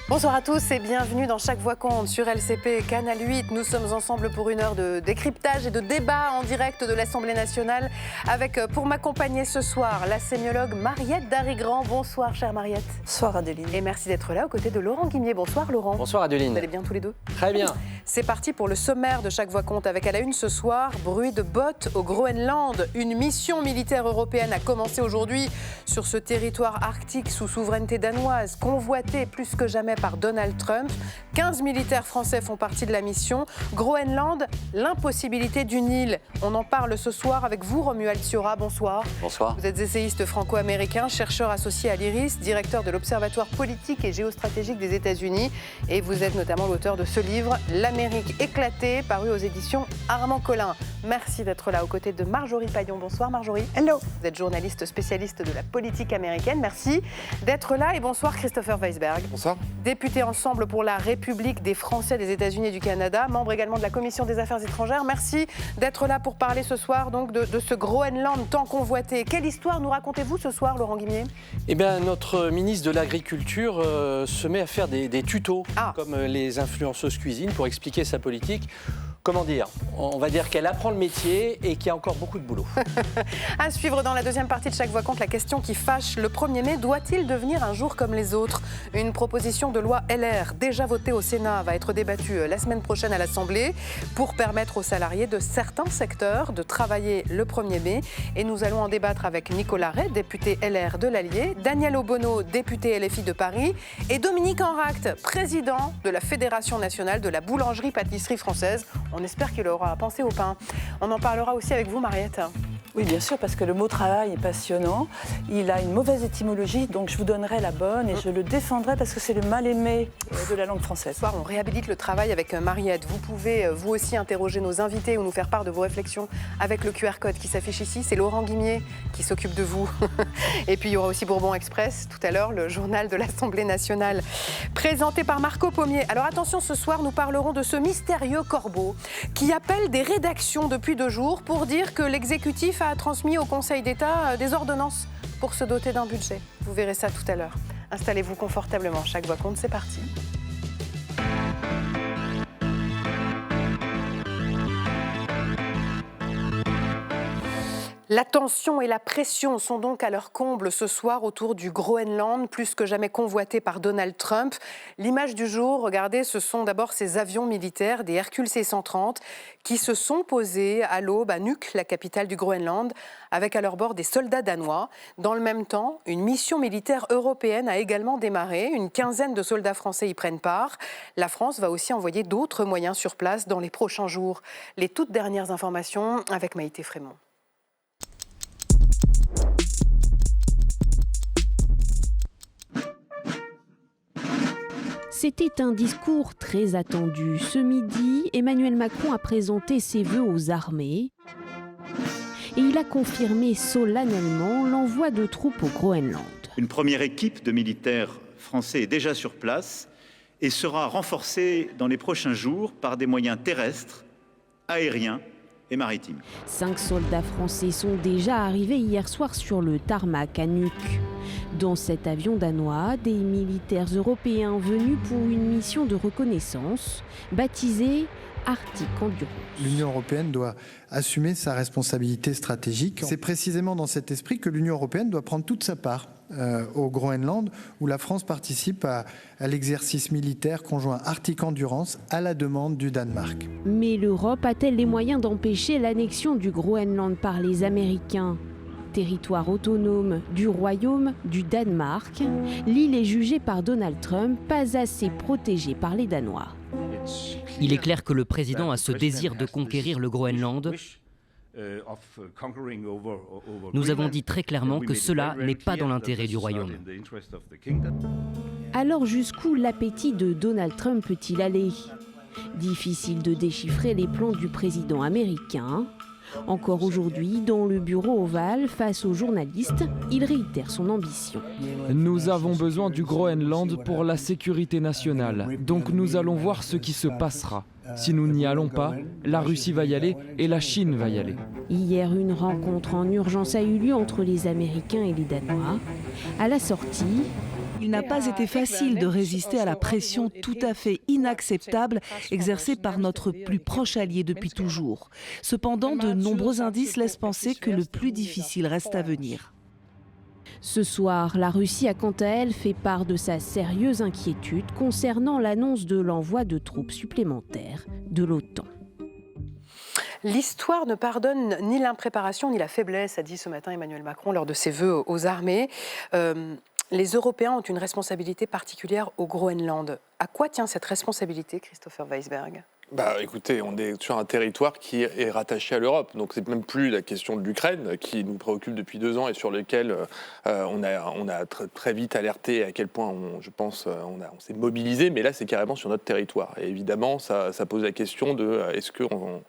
Bonsoir à tous et bienvenue dans Chaque Voix compte sur LCP, Canal 8. Nous sommes ensemble pour une heure de décryptage et de débat en direct de l'Assemblée nationale avec, pour m'accompagner ce soir, la sémiologue Mariette Darigrand. Bonsoir chère Mariette. Bonsoir Adeline. Et merci d'être là aux côtés de Laurent Guimier. Bonsoir Laurent. Bonsoir Adeline. Vous allez bien tous les deux? Très bien. C'est parti pour le sommaire de Chaque Voix compte avec à la une ce soir, bruit de bottes au Groenland. Une mission militaire européenne a commencé aujourd'hui sur ce territoire arctique sous souveraineté danoise, convoité plus que jamais par Donald Trump. 15 militaires français font partie de la mission. Groenland, l'impossibilité d'une île. On en parle ce soir avec vous, Romuald Thiora. Bonsoir. Bonsoir. Vous êtes essayiste franco-américain, chercheur associé à l'IRIS, directeur de l'Observatoire politique et géostratégique des États-Unis. Et vous êtes notamment l'auteur de ce livre, L'Amérique éclatée, paru aux éditions Armand Collin. Merci d'être là aux côtés de Marjorie Paillon. Bonsoir Marjorie. Hello. Vous êtes journaliste spécialiste de la politique américaine. Merci d'être là. Et bonsoir Christopher Weisberg. Bonsoir. Député Ensemble pour la République des Français des États-Unis et du Canada, membre également de la Commission des Affaires étrangères. Merci d'être là pour parler ce soir donc de ce Groenland tant convoité. Quelle histoire nous racontez-vous ce soir, Laurent Guimier? Eh bien, notre ministre de l'Agriculture se met à faire des tutos, comme les influenceuses cuisine, pour expliquer sa politique. Comment dire? On va dire qu'elle apprend le métier et qu'il y a encore beaucoup de boulot. À suivre dans la deuxième partie de Chaque Voix compte, la question qui fâche. Le 1er mai doit-il devenir un jour comme les autres? Une proposition de loi LR déjà votée au Sénat va être débattue la semaine prochaine à l'Assemblée pour permettre aux salariés de certains secteurs de travailler le 1er mai. Et nous allons en débattre avec Nicolas Ray, député LR de l'Allier, Daniel Obono, député LFI de Paris, et Dominique Enract, président de la Fédération nationale de la boulangerie-pâtisserie française. On espère qu'il aura pensé au pain. On en parlera aussi avec vous, Mariette. Oui, bien sûr, parce que le mot travail est passionnant. Il a une mauvaise étymologie, donc je vous donnerai la bonne et je le défendrai parce que c'est le mal-aimé de la langue française. Ce soir, on réhabilite le travail avec Mariette. Vous pouvez, vous aussi, interroger nos invités ou nous faire part de vos réflexions avec le QR code qui s'affiche ici. C'est Laurent Guimier qui s'occupe de vous. Et puis, il y aura aussi Bourbon Express, tout à l'heure, le journal de l'Assemblée nationale, présenté par Marco Pommier. Alors attention, ce soir, nous parlerons de ce mystérieux corbeau qui appelle des rédactions depuis 2 jours pour dire que l'exécutif a transmis au Conseil d'État des ordonnances pour se doter d'un budget. Vous verrez ça tout à l'heure. Installez-vous confortablement. Chaque Voix compte, c'est parti. La tension et la pression sont donc à leur comble ce soir autour du Groenland, plus que jamais convoité par Donald Trump. L'image du jour, regardez, ce sont d'abord ces avions militaires, des Hercule C-130, qui se sont posés à l'aube à Nuuk, la capitale du Groenland, avec à leur bord des soldats danois. Dans le même temps, une mission militaire européenne a également démarré. Une quinzaine de soldats français y prennent part. La France va aussi envoyer d'autres moyens sur place dans les prochains jours. Les toutes dernières informations avec Maïté Frémont. C'était un discours très attendu. Ce midi, Emmanuel Macron a présenté ses vœux aux armées et il a confirmé solennellement l'envoi de troupes au Groenland. Une première équipe de militaires français est déjà sur place et sera renforcée dans les prochains jours par des moyens terrestres, aériens et maritimes. 5 soldats français sont déjà arrivés hier soir sur le tarmac à Nuuk. Dans cet avion danois, des militaires européens venus pour une mission de reconnaissance, baptisée Arctic Endurance. L'Union européenne doit assumer sa responsabilité stratégique. C'est précisément dans cet esprit que l'Union européenne doit prendre toute sa part au Groenland, où la France participe à l'exercice militaire conjoint Arctic Endurance à la demande du Danemark. Mais l'Europe a-t-elle les moyens d'empêcher l'annexion du Groenland par les Américains ? Territoire autonome du Royaume du Danemark, l'île est jugée par Donald Trump pas assez protégée par les Danois. Il est clair que le président a ce désir de conquérir le Groenland. Nous avons dit très clairement que cela n'est pas dans l'intérêt du Royaume. Alors jusqu'où l'appétit de Donald Trump peut-il aller ? Difficile de déchiffrer les plans du président américain. Encore aujourd'hui, dans le bureau ovale, face aux journalistes, il réitère son ambition. Nous avons besoin du Groenland pour la sécurité nationale. Donc nous allons voir ce qui se passera. Si nous n'y allons pas, la Russie va y aller et la Chine va y aller. Hier, une rencontre en urgence a eu lieu entre les Américains et les Danois. À la sortie, Il n'a pas été facile de résister à la pression tout à fait inacceptable exercée par notre plus proche allié depuis toujours. Cependant, de nombreux indices laissent penser que le plus difficile reste à venir. Ce soir, la Russie a quant à elle fait part de sa sérieuse inquiétude concernant l'annonce de l'envoi de troupes supplémentaires de l'OTAN. L'histoire ne pardonne ni l'impréparation ni la faiblesse, a dit ce matin Emmanuel Macron lors de ses vœux aux armées. Les Européens ont une responsabilité particulière au Groenland. À quoi tient cette responsabilité, Christopher Weisberg ? Écoutez, on est sur un territoire qui est rattaché à l'Europe. Donc, c'est même plus la question de l'Ukraine qui nous préoccupe depuis 2 ans et sur lequel on a très vite alerté à quel point, je pense, on s'est mobilisé. Mais là, c'est carrément sur notre territoire. Et évidemment, ça pose la question de est-ce qu'on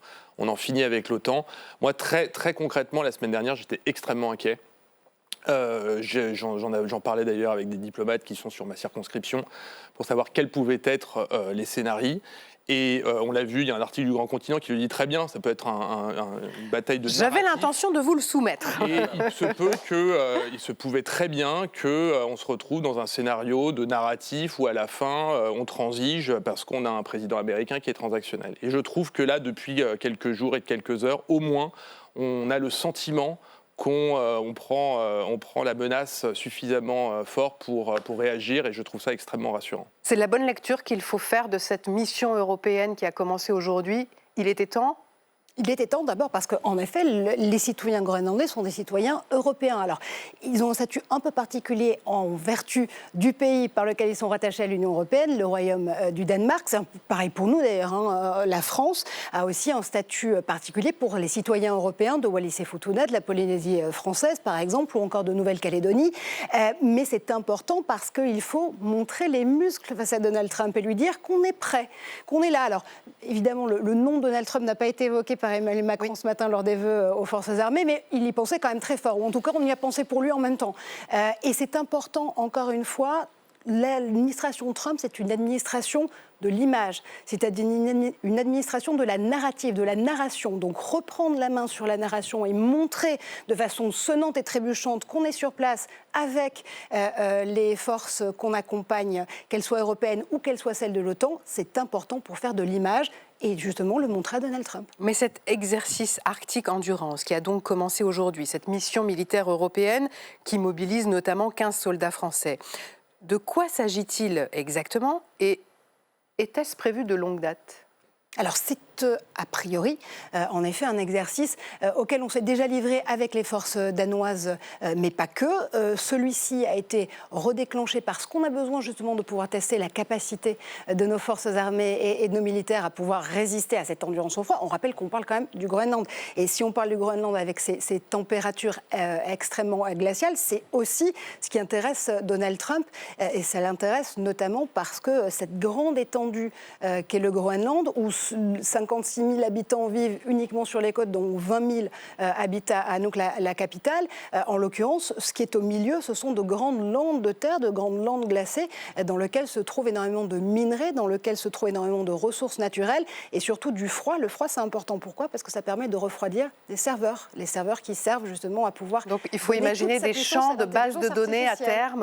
en finit avec l'OTAN ? Moi, très, très concrètement, la semaine dernière, j'étais extrêmement inquiet. J'en parlais d'ailleurs avec des diplomates qui sont sur ma circonscription pour savoir quels pouvaient être les scénarios. Et on l'a vu, il y a un article du Grand Continent qui le dit très bien, ça peut être une bataille de narratif. J'avais l'intention de vous le soumettre. Et il se pouvait très bien qu'on se retrouve dans un scénario de narratif où à la fin on transige parce qu'on a un président américain qui est transactionnel. Et je trouve que là, depuis quelques jours et quelques heures, au moins, on a le sentiment qu'on prend la menace suffisamment fort pour réagir, et je trouve ça extrêmement rassurant. C'est la bonne lecture qu'il faut faire de cette mission européenne qui a commencé aujourd'hui. Il était temps ? Il était temps d'abord parce qu'en effet, les citoyens groenlandais sont des citoyens européens. Alors, ils ont un statut un peu particulier en vertu du pays par lequel ils sont rattachés à l'Union européenne, le Royaume du Danemark. C'est pareil pour nous d'ailleurs. La France a aussi un statut particulier pour les citoyens européens de Wallis et Futuna, de la Polynésie française par exemple, ou encore de Nouvelle-Calédonie. Mais c'est important parce qu'il faut montrer les muscles face à Donald Trump et lui dire qu'on est prêt, qu'on est là. Alors, évidemment, le nom de Donald Trump n'a pas été évoqué par Emmanuel Macron ce matin lors des vœux aux forces armées, mais il y pensait quand même très fort, ou en tout cas on y a pensé pour lui en même temps. Et c'est important, encore une fois, l'administration Trump, c'est une administration de l'image, c'est-à-dire une administration de la narrative, de la narration. Donc reprendre la main sur la narration et montrer de façon sonnante et trébuchante qu'on est sur place avec les forces qu'on accompagne, qu'elles soient européennes ou qu'elles soient celles de l'OTAN, c'est important pour faire de l'image et justement le montrer à Donald Trump. Mais cet exercice Arctic Endurance qui a donc commencé aujourd'hui, cette mission militaire européenne qui mobilise notamment 15 soldats français, de quoi s'agit-il exactement et était-ce prévu de longue date ? Alors c'est a priori, en effet, un exercice auquel on s'est déjà livré avec les forces danoises, mais pas que. Celui-ci a été redéclenché parce qu'on a besoin justement de pouvoir tester la capacité de nos forces armées et de nos militaires à pouvoir résister à cette endurance au froid. On rappelle qu'on parle quand même du Groenland. Et si on parle du Groenland avec ces températures extrêmement glaciales, c'est aussi ce qui intéresse Donald Trump. Et ça l'intéresse notamment parce que cette grande étendue qu'est le Groenland, où 56 000 habitants vivent uniquement sur les côtes, dont 20 000 habitent à Nuuk, la capitale. En l'occurrence, ce qui est au milieu, ce sont de grandes landes de terre, de grandes landes glacées, dans lesquelles se trouvent énormément de minerais, dans lesquelles se trouvent énormément de ressources naturelles, et surtout du froid. Le froid, c'est important. Pourquoi ? Parce que ça permet de refroidir les serveurs qui servent justement à pouvoir... Donc il faut imaginer des champs de bases de données à terme,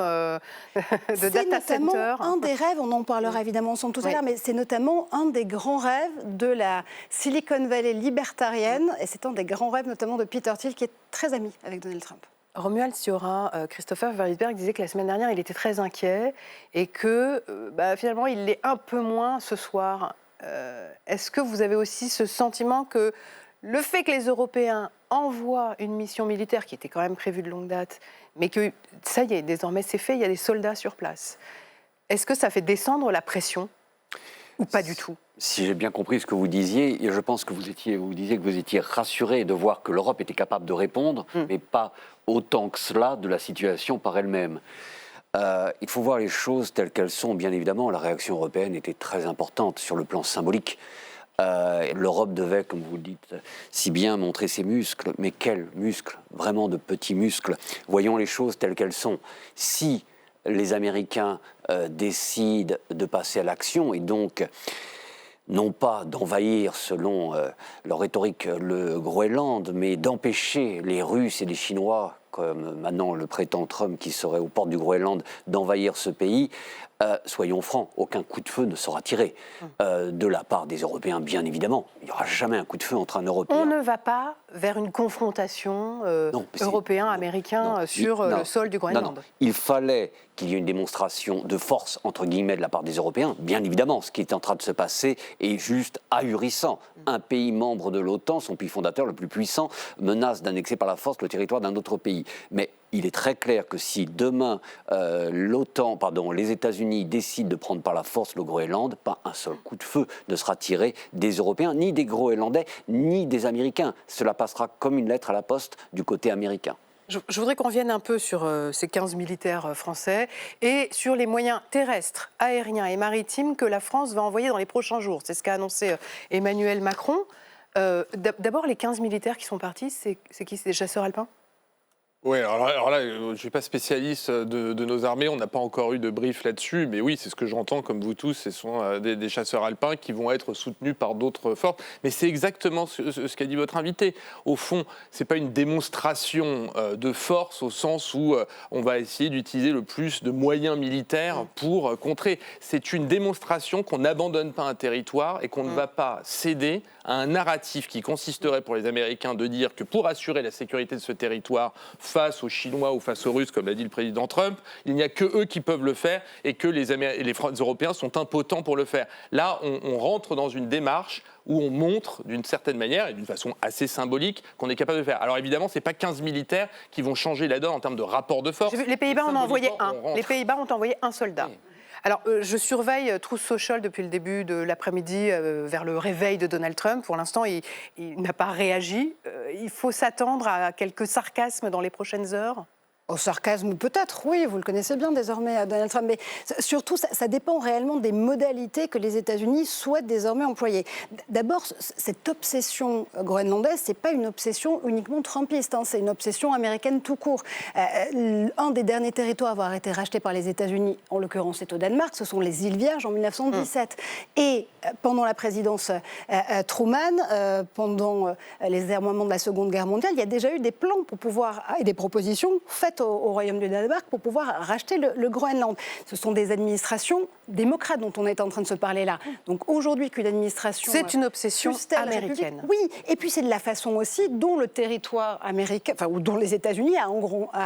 de data centers. C'est un des rêves, on en parlera évidemment ensemble tout à l'heure, mais c'est notamment un des grands rêves de la Silicon Valley libertarienne, et c'est un des grands rêves notamment de Peter Thiel, qui est très ami avec Donald Trump. Romuald Siorin, Christopher Weisberg disait que la semaine dernière, il était très inquiet et que finalement, il l'est un peu moins ce soir. Est-ce que vous avez aussi ce sentiment que le fait que les Européens envoient une mission militaire qui était quand même prévue de longue date, mais que ça y est, désormais c'est fait, il y a des soldats sur place, est-ce que ça fait descendre la pression ou pas du tout ? Si j'ai bien compris ce que vous disiez, je pense que vous disiez que vous étiez rassuré de voir que l'Europe était capable de répondre, mais pas autant que cela de la situation par elle-même. Il faut voir les choses telles qu'elles sont. Bien évidemment, la réaction européenne était très importante sur le plan symbolique. L'Europe devait, comme vous le dites, si bien montrer ses muscles. Mais quels muscles ? Vraiment de petits muscles. Voyons les choses telles qu'elles sont. Si les Américains décident de passer à l'action et donc non pas d'envahir, selon leur rhétorique, le Groenland, mais d'empêcher les Russes et les Chinois, comme maintenant le prétend Trump qui serait aux portes du Groenland, d'envahir ce pays, soyons francs, aucun coup de feu ne sera tiré de la part des Européens, bien évidemment. Il n'y aura jamais un coup de feu entre un Européen. On ne va pas vers une confrontation européen-américain sur le sol du Groenland. Non. Il fallait qu'il y ait une démonstration de force, entre guillemets, de la part des Européens. Bien évidemment, ce qui est en train de se passer est juste ahurissant. Un pays membre de l'OTAN, son pays fondateur le plus puissant, menace d'annexer par la force le territoire d'un autre pays. Mais il est très clair que si demain les États-Unis décident de prendre par la force le Groenland, pas un seul coup de feu ne sera tiré des Européens, ni des Groenlandais, ni des Américains. Cela passera comme une lettre à la poste du côté américain. Je voudrais qu'on revienne un peu sur ces 15 militaires français et sur les moyens terrestres, aériens et maritimes que la France va envoyer dans les prochains jours. C'est ce qu'a annoncé Emmanuel Macron. D'abord, les 15 militaires qui sont partis, c'est qui? C'est des chasseurs alpins? Oui, alors là, je ne suis pas spécialiste de nos armées, on n'a pas encore eu de brief là-dessus, mais oui, c'est ce que j'entends comme vous tous, ce sont des chasseurs alpins qui vont être soutenus par d'autres forces. Mais c'est exactement ce qu'a dit votre invité. Au fond, ce n'est pas une démonstration de force au sens où on va essayer d'utiliser le plus de moyens militaires pour contrer. C'est une démonstration qu'on n'abandonne pas un territoire et qu'on ne va pas céder à un narratif qui consisterait pour les Américains de dire que pour assurer la sécurité de ce territoire face aux Chinois ou face aux Russes, comme l'a dit le président Trump, il n'y a que eux qui peuvent le faire et que les Européens sont impotents pour le faire. Là, on rentre dans une démarche où on montre d'une certaine manière et d'une façon assez symbolique qu'on est capable de faire. Alors évidemment, ce n'est pas 15 militaires qui vont changer la donne en termes de rapport de force. Les Pays-Bas en ont envoyé un. Les Pays-Bas ont envoyé un soldat. Oui. Alors, je surveille Truth Social depuis le début de l'après-midi vers le réveil de Donald Trump. Pour l'instant, il n'a pas réagi. Il faut s'attendre à quelques sarcasmes dans les prochaines heures? Au sarcasme peut-être, oui, vous le connaissez bien désormais, Donald Trump, mais surtout, ça dépend réellement des modalités que les États-Unis souhaitent désormais employer. D'abord, cette obsession groenlandaise, ce n'est pas une obsession uniquement trumpiste, c'est une obsession américaine tout court. Un des derniers territoires à avoir été racheté par les États-Unis, en l'occurrence c'est au Danemark, ce sont les îles Vierges en 1917. Et pendant la présidence Truman, pendant les errements de la Seconde Guerre mondiale, il y a déjà eu des plans pour pouvoir, et des propositions faites au Royaume du Danemark pour pouvoir racheter le Groenland. Ce sont des administrations démocrates dont on est en train de se parler là. Donc aujourd'hui qu'une administration... C'est une obsession américaine. Oui, et puis c'est de la façon aussi dont le territoire américain, ou dont les États-Unis a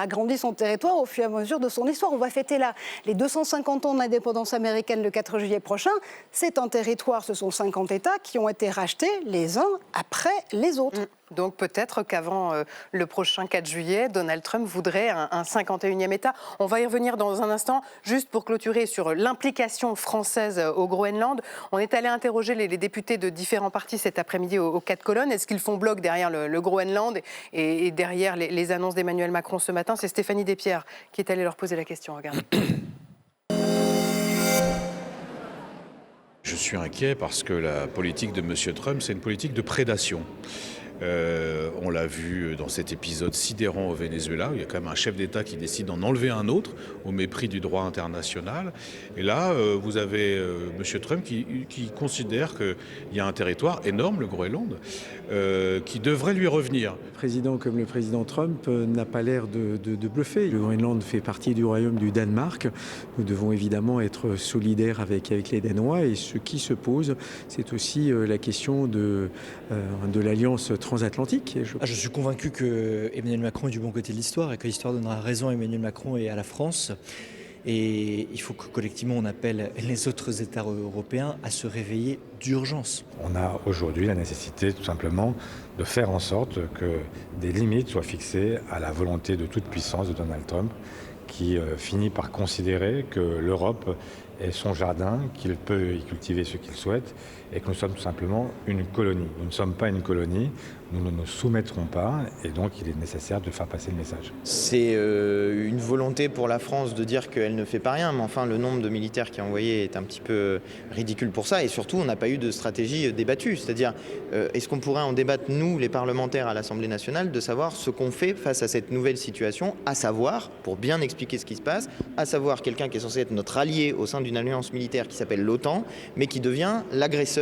agrandi son territoire au fur et à mesure de son histoire. On va fêter là les 250 ans d'indépendance américaine le 4 juillet prochain. C'est un territoire, ce sont 50 États qui ont été rachetés les uns après les autres. Donc peut-être qu'avant le prochain 4 juillet, Donald Trump voudrait un 51e État. On va y revenir dans un instant, juste pour clôturer sur l'implication française au Groenland. On est allé interroger les députés de différents partis cet après-midi aux 4 colonnes. Est-ce qu'ils font bloc derrière le Groenland et derrière les annonces d'Emmanuel Macron ce matin? C'est Stéphanie Despierres qui est allée leur poser la question. Regardez. Je suis inquiet parce que la politique de M. Trump, c'est une politique de prédation. On l'a vu dans cet épisode sidérant au Venezuela, où il y a quand même un chef d'État qui décide d'en enlever un autre au mépris du droit international. Et là, vous avez M. Trump qui considère qu'il y a un territoire énorme, le Groenland, qui devrait lui revenir. Le président comme le président Trump n'a pas l'air de bluffer. Le Groenland fait partie du royaume du Danemark. Nous devons évidemment être solidaires avec les Danois. Et ce qui se pose, c'est aussi la question de l'alliance transatlantique. Je suis convaincu que Emmanuel Macron est du bon côté de l'histoire et que l'histoire donnera raison à Emmanuel Macron et à la France. Et il faut que collectivement on appelle les autres États européens à se réveiller d'urgence. On a aujourd'hui la nécessité tout simplement de faire en sorte que des limites soient fixées à la volonté de toute puissance de Donald Trump, qui finit par considérer que l'Europe est son jardin, qu'il peut y cultiver ce qu'il souhaite et que nous sommes tout simplement une colonie. Nous ne sommes pas une colonie, nous ne nous soumettrons pas et donc il est nécessaire de faire passer le message. C'est une volonté pour la France de dire qu'elle ne fait pas rien, mais enfin le nombre de militaires qui est envoyé est un petit peu ridicule pour ça et surtout on n'a pas eu de stratégie débattue. C'est-à-dire est-ce qu'on pourrait en débattre nous, les parlementaires à l'Assemblée nationale, de savoir ce qu'on fait face à cette nouvelle situation, à savoir, pour bien expliquer ce qui se passe, à savoir quelqu'un qui est censé être notre allié au sein d'une alliance militaire qui s'appelle l'OTAN, mais qui devient l'agresseur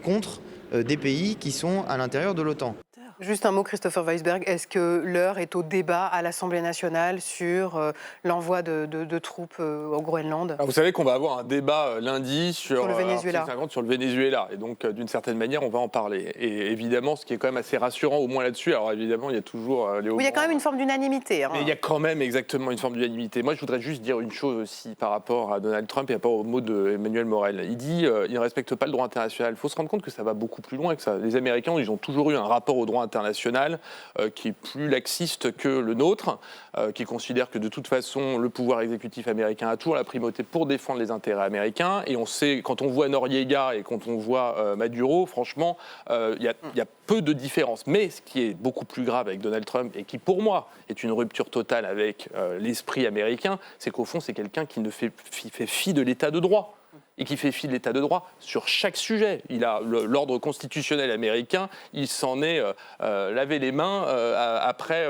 contre des pays qui sont à l'intérieur de l'OTAN. Juste un mot, Christopher Weisberg. Est-ce que l'heure est au débat à l'Assemblée nationale sur l'envoi de troupes au Groenland? Alors, vous savez qu'on va avoir un débat lundi sur le Venezuela. Sur le Venezuela. Et donc, d'une certaine manière, on va en parler. Et évidemment, ce qui est quand même assez rassurant, au moins là-dessus, alors évidemment, il y a toujours les Oui, il y a quand même une forme d'unanimité. Mais il y a quand même exactement une forme d'unanimité. Moi, je voudrais juste dire une chose aussi par rapport à Donald Trump et par rapport aux mots d'Emmanuel Morel. Il dit il ne respecte pas le droit international. Il faut se rendre compte que ça va beaucoup plus loin que ça. Les Américains, ils ont toujours eu un rapport au droit international qui est plus laxiste que le nôtre, qui considère que de toute façon, le pouvoir exécutif américain a toujours la primauté pour défendre les intérêts américains. Et on sait, quand on voit Noriega et quand on voit Maduro, franchement, il y a peu de différence. Mais ce qui est beaucoup plus grave avec Donald Trump et qui, pour moi, est une rupture totale avec l'esprit américain, c'est qu'au fond, c'est quelqu'un qui ne fait fi de l'état de droit. Et qui fait fi de l'état de droit sur chaque sujet. Il a l'ordre constitutionnel américain, il s'en est lavé les mains après,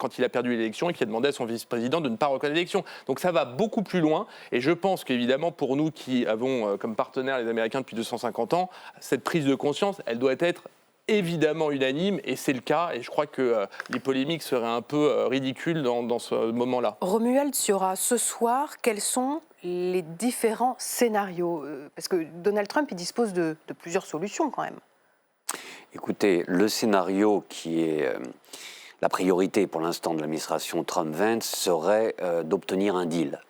quand il a perdu l'élection et qu'il a demandé à son vice-président de ne pas reconnaître l'élection. Donc ça va beaucoup plus loin. Et je pense qu'évidemment, pour nous qui avons comme partenaires les Américains depuis 250 ans, cette prise de conscience, elle doit être évidemment unanime, et c'est le cas, et je crois que les polémiques seraient un peu ridicules dans ce moment-là. Romuald Siora, ce soir, quels sont les différents scénarios? Parce que Donald Trump, il dispose de plusieurs solutions quand même. Écoutez, le scénario qui est la priorité pour l'instant de l'administration Trump-Vance serait d'obtenir un deal.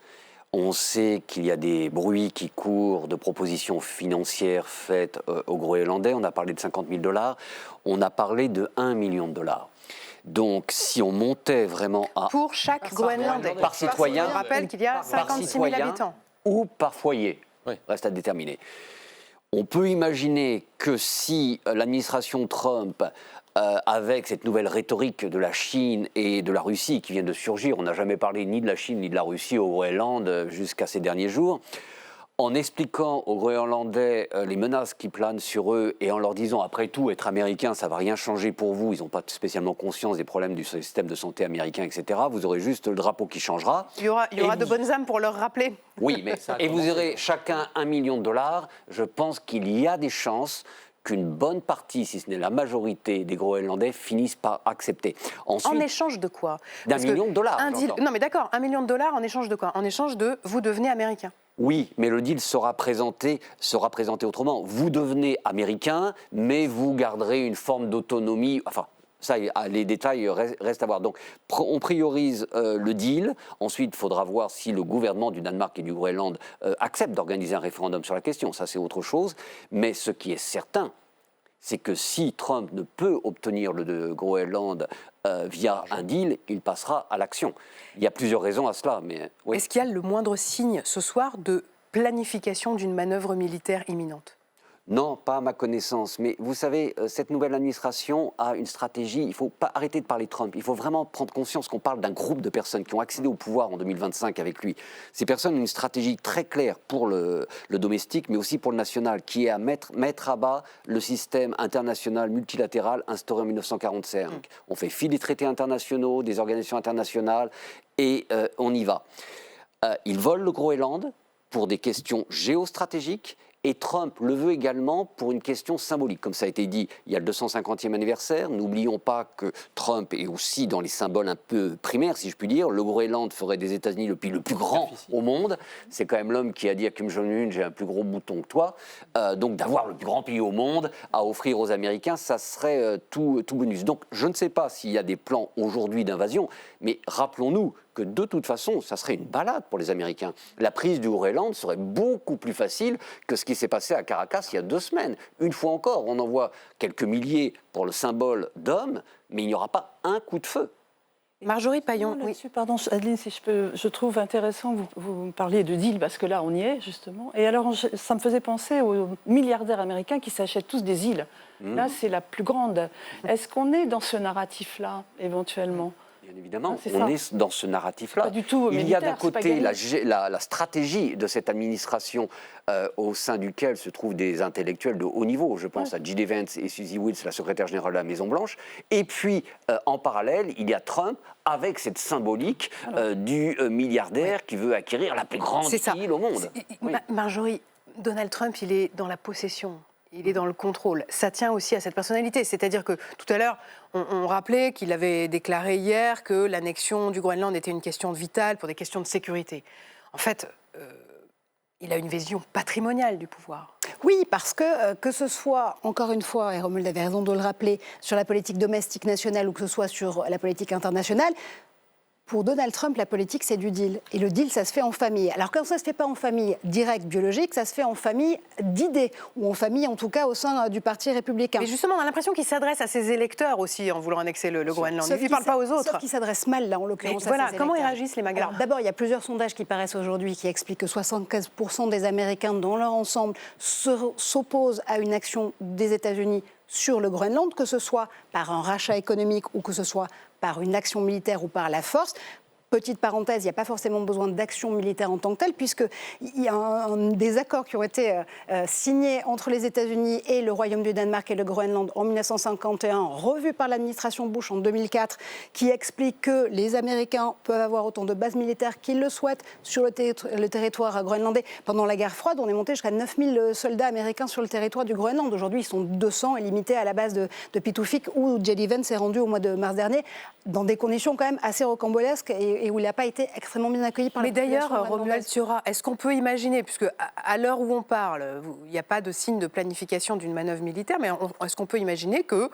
On sait qu'il y a des bruits qui courent de propositions financières faites aux Groenlandais. On a parlé de 50 000 $. On a parlé de 1 million de $. Donc, si on montait vraiment à... Pour chaque Groenlandais. Par citoyen. Je rappelle qu'il y a 56 000 habitants. Ou par foyer. Oui. Reste à déterminer. On peut imaginer que si l'administration Trump... avec cette nouvelle rhétorique de la Chine et de la Russie qui vient de surgir, on n'a jamais parlé ni de la Chine ni de la Russie au Groenland jusqu'à ces derniers jours, en expliquant aux Groenlandais les menaces qui planent sur eux et en leur disant, après tout, être américain, ça ne va rien changer pour vous, ils n'ont pas spécialement conscience des problèmes du système de santé américain, etc. Vous aurez juste le drapeau qui changera. Il y aura de bonnes âmes pour leur rappeler. Oui, mais et vous aurez chacun 1 million de $. Je pense qu'il y a des chances qu'une bonne partie, si ce n'est la majorité des Groenlandais, finissent par accepter. Ensuite, en échange de quoi? D'1 million de $. Non mais d'accord, 1 million de $ en échange de quoi? En échange de vous devenez américain. Oui, mais le deal sera présenté autrement. Vous devenez américain, mais vous garderez une forme d'autonomie. Enfin, ça, les détails restent à voir. Donc, on priorise le deal. Ensuite, il faudra voir si le gouvernement du Danemark et du Groenland accepte d'organiser un référendum sur la question. Ça, c'est autre chose. Mais ce qui est certain, c'est que si Trump ne peut obtenir le Groenland via un deal, il passera à l'action. Il y a plusieurs raisons à cela. Mais oui. Est-ce qu'il y a le moindre signe ce soir de planification d'une manœuvre militaire imminente? Non, pas à ma connaissance. Mais vous savez, cette nouvelle administration a une stratégie. Il ne faut pas arrêter de parler de Trump. Il faut vraiment prendre conscience qu'on parle d'un groupe de personnes qui ont accédé au pouvoir en 2025 avec lui. Ces personnes ont une stratégie très claire pour le domestique, mais aussi pour le national, qui est à mettre à bas le système international multilatéral instauré en 1945. On fait fi des traités internationaux, des organisations internationales, et on y va. Ils volent le Groenland pour des questions géostratégiques. Et Trump le veut également pour une question symbolique. Comme ça a été dit, il y a le 250e anniversaire. N'oublions pas que Trump est aussi dans les symboles un peu primaires, si je puis dire. Le Groenland ferait des États-Unis le pays le plus grand au monde. C'est quand même l'homme qui a dit à Kim Jong-un, j'ai un plus gros bouton que toi. Donc d'avoir le plus grand pays au monde à offrir aux Américains, ça serait tout bonus. Donc je ne sais pas s'il y a des plans aujourd'hui d'invasion, mais rappelons-nous que de toute façon, ça serait une balade pour les Américains. La prise du Groenland serait beaucoup plus facile que ce qui s'est passé à Caracas il y a 2 semaines. Une fois encore, on envoie quelques milliers pour le symbole d'hommes, mais il n'y aura pas un coup de feu. Marjorie Paillon, oui. Pardon, Adeline, si je trouve intéressant, vous parliez de deal, parce que là, on y est, justement. Et alors, ça me faisait penser aux milliardaires américains qui s'achètent tous des îles. Là, c'est la plus grande. Est-ce qu'on est dans ce narratif-là, éventuellement ? Bien évidemment, on est dans ce narratif-là. Pas du tout il y a d'un côté la stratégie de cette administration au sein duquel se trouvent des intellectuels de haut niveau. Je pense à J.D. Vance et Suzy Wittels, la secrétaire générale de la Maison-Blanche. Et puis, en parallèle, il y a Trump avec cette symbolique du milliardaire qui veut acquérir la plus grande île au monde. Marjorie, Donald Trump, il est dans la possession. Il est dans le contrôle. Ça tient aussi à cette personnalité. C'est-à-dire que tout à l'heure, on rappelait qu'il avait déclaré hier que l'annexion du Groenland était une question vitale pour des questions de sécurité. En fait, il a une vision patrimoniale du pouvoir. Oui, parce que ce soit, encore une fois, et Romuald avait raison de le rappeler, sur la politique domestique nationale ou que ce soit sur la politique internationale, pour Donald Trump, la politique, c'est du deal. Et le deal, ça se fait en famille. Alors quand ça ne se fait pas en famille directe, biologique, ça se fait en famille d'idées, ou en famille, en tout cas, au sein du Parti républicain. Mais justement, on a l'impression qu'il s'adresse à ses électeurs aussi, en voulant annexer le Groenland. Il ne parle pas aux autres. Sauf qu'il s'adresse mal, là, en l'occurrence, à ses électeurs. Comment ils réagissent, les Magas? D'abord, il y a plusieurs sondages qui paraissent aujourd'hui qui expliquent que 75% des Américains, dans leur ensemble, s'opposent à une action des États-Unis sur le Groenland, que ce soit par un rachat économique ou que ce soit par une action militaire ou par la force. Petite parenthèse, il n'y a pas forcément besoin d'action militaire en tant que telle, puisqu'il y a des accords qui ont été signés entre les États-Unis et le Royaume du Danemark et le Groenland en 1951, revus par l'administration Bush en 2004, qui explique que les Américains peuvent avoir autant de bases militaires qu'ils le souhaitent sur le territoire groenlandais. Pendant la guerre froide, on est monté jusqu'à 9000 soldats américains sur le territoire du Groenland. Aujourd'hui, ils sont 200 et limités à la base de Pituffik, où J.D. Vance s'est rendu au mois de mars dernier, dans des conditions quand même assez rocambolesques et où il n'a pas été extrêmement bien accueilli par la population. Mais d'ailleurs, Romuald Thuras, est-ce qu'on peut imaginer, puisque à l'heure où on parle, il n'y a pas de signe de planification d'une manœuvre militaire, mais est-ce qu'on peut imaginer que,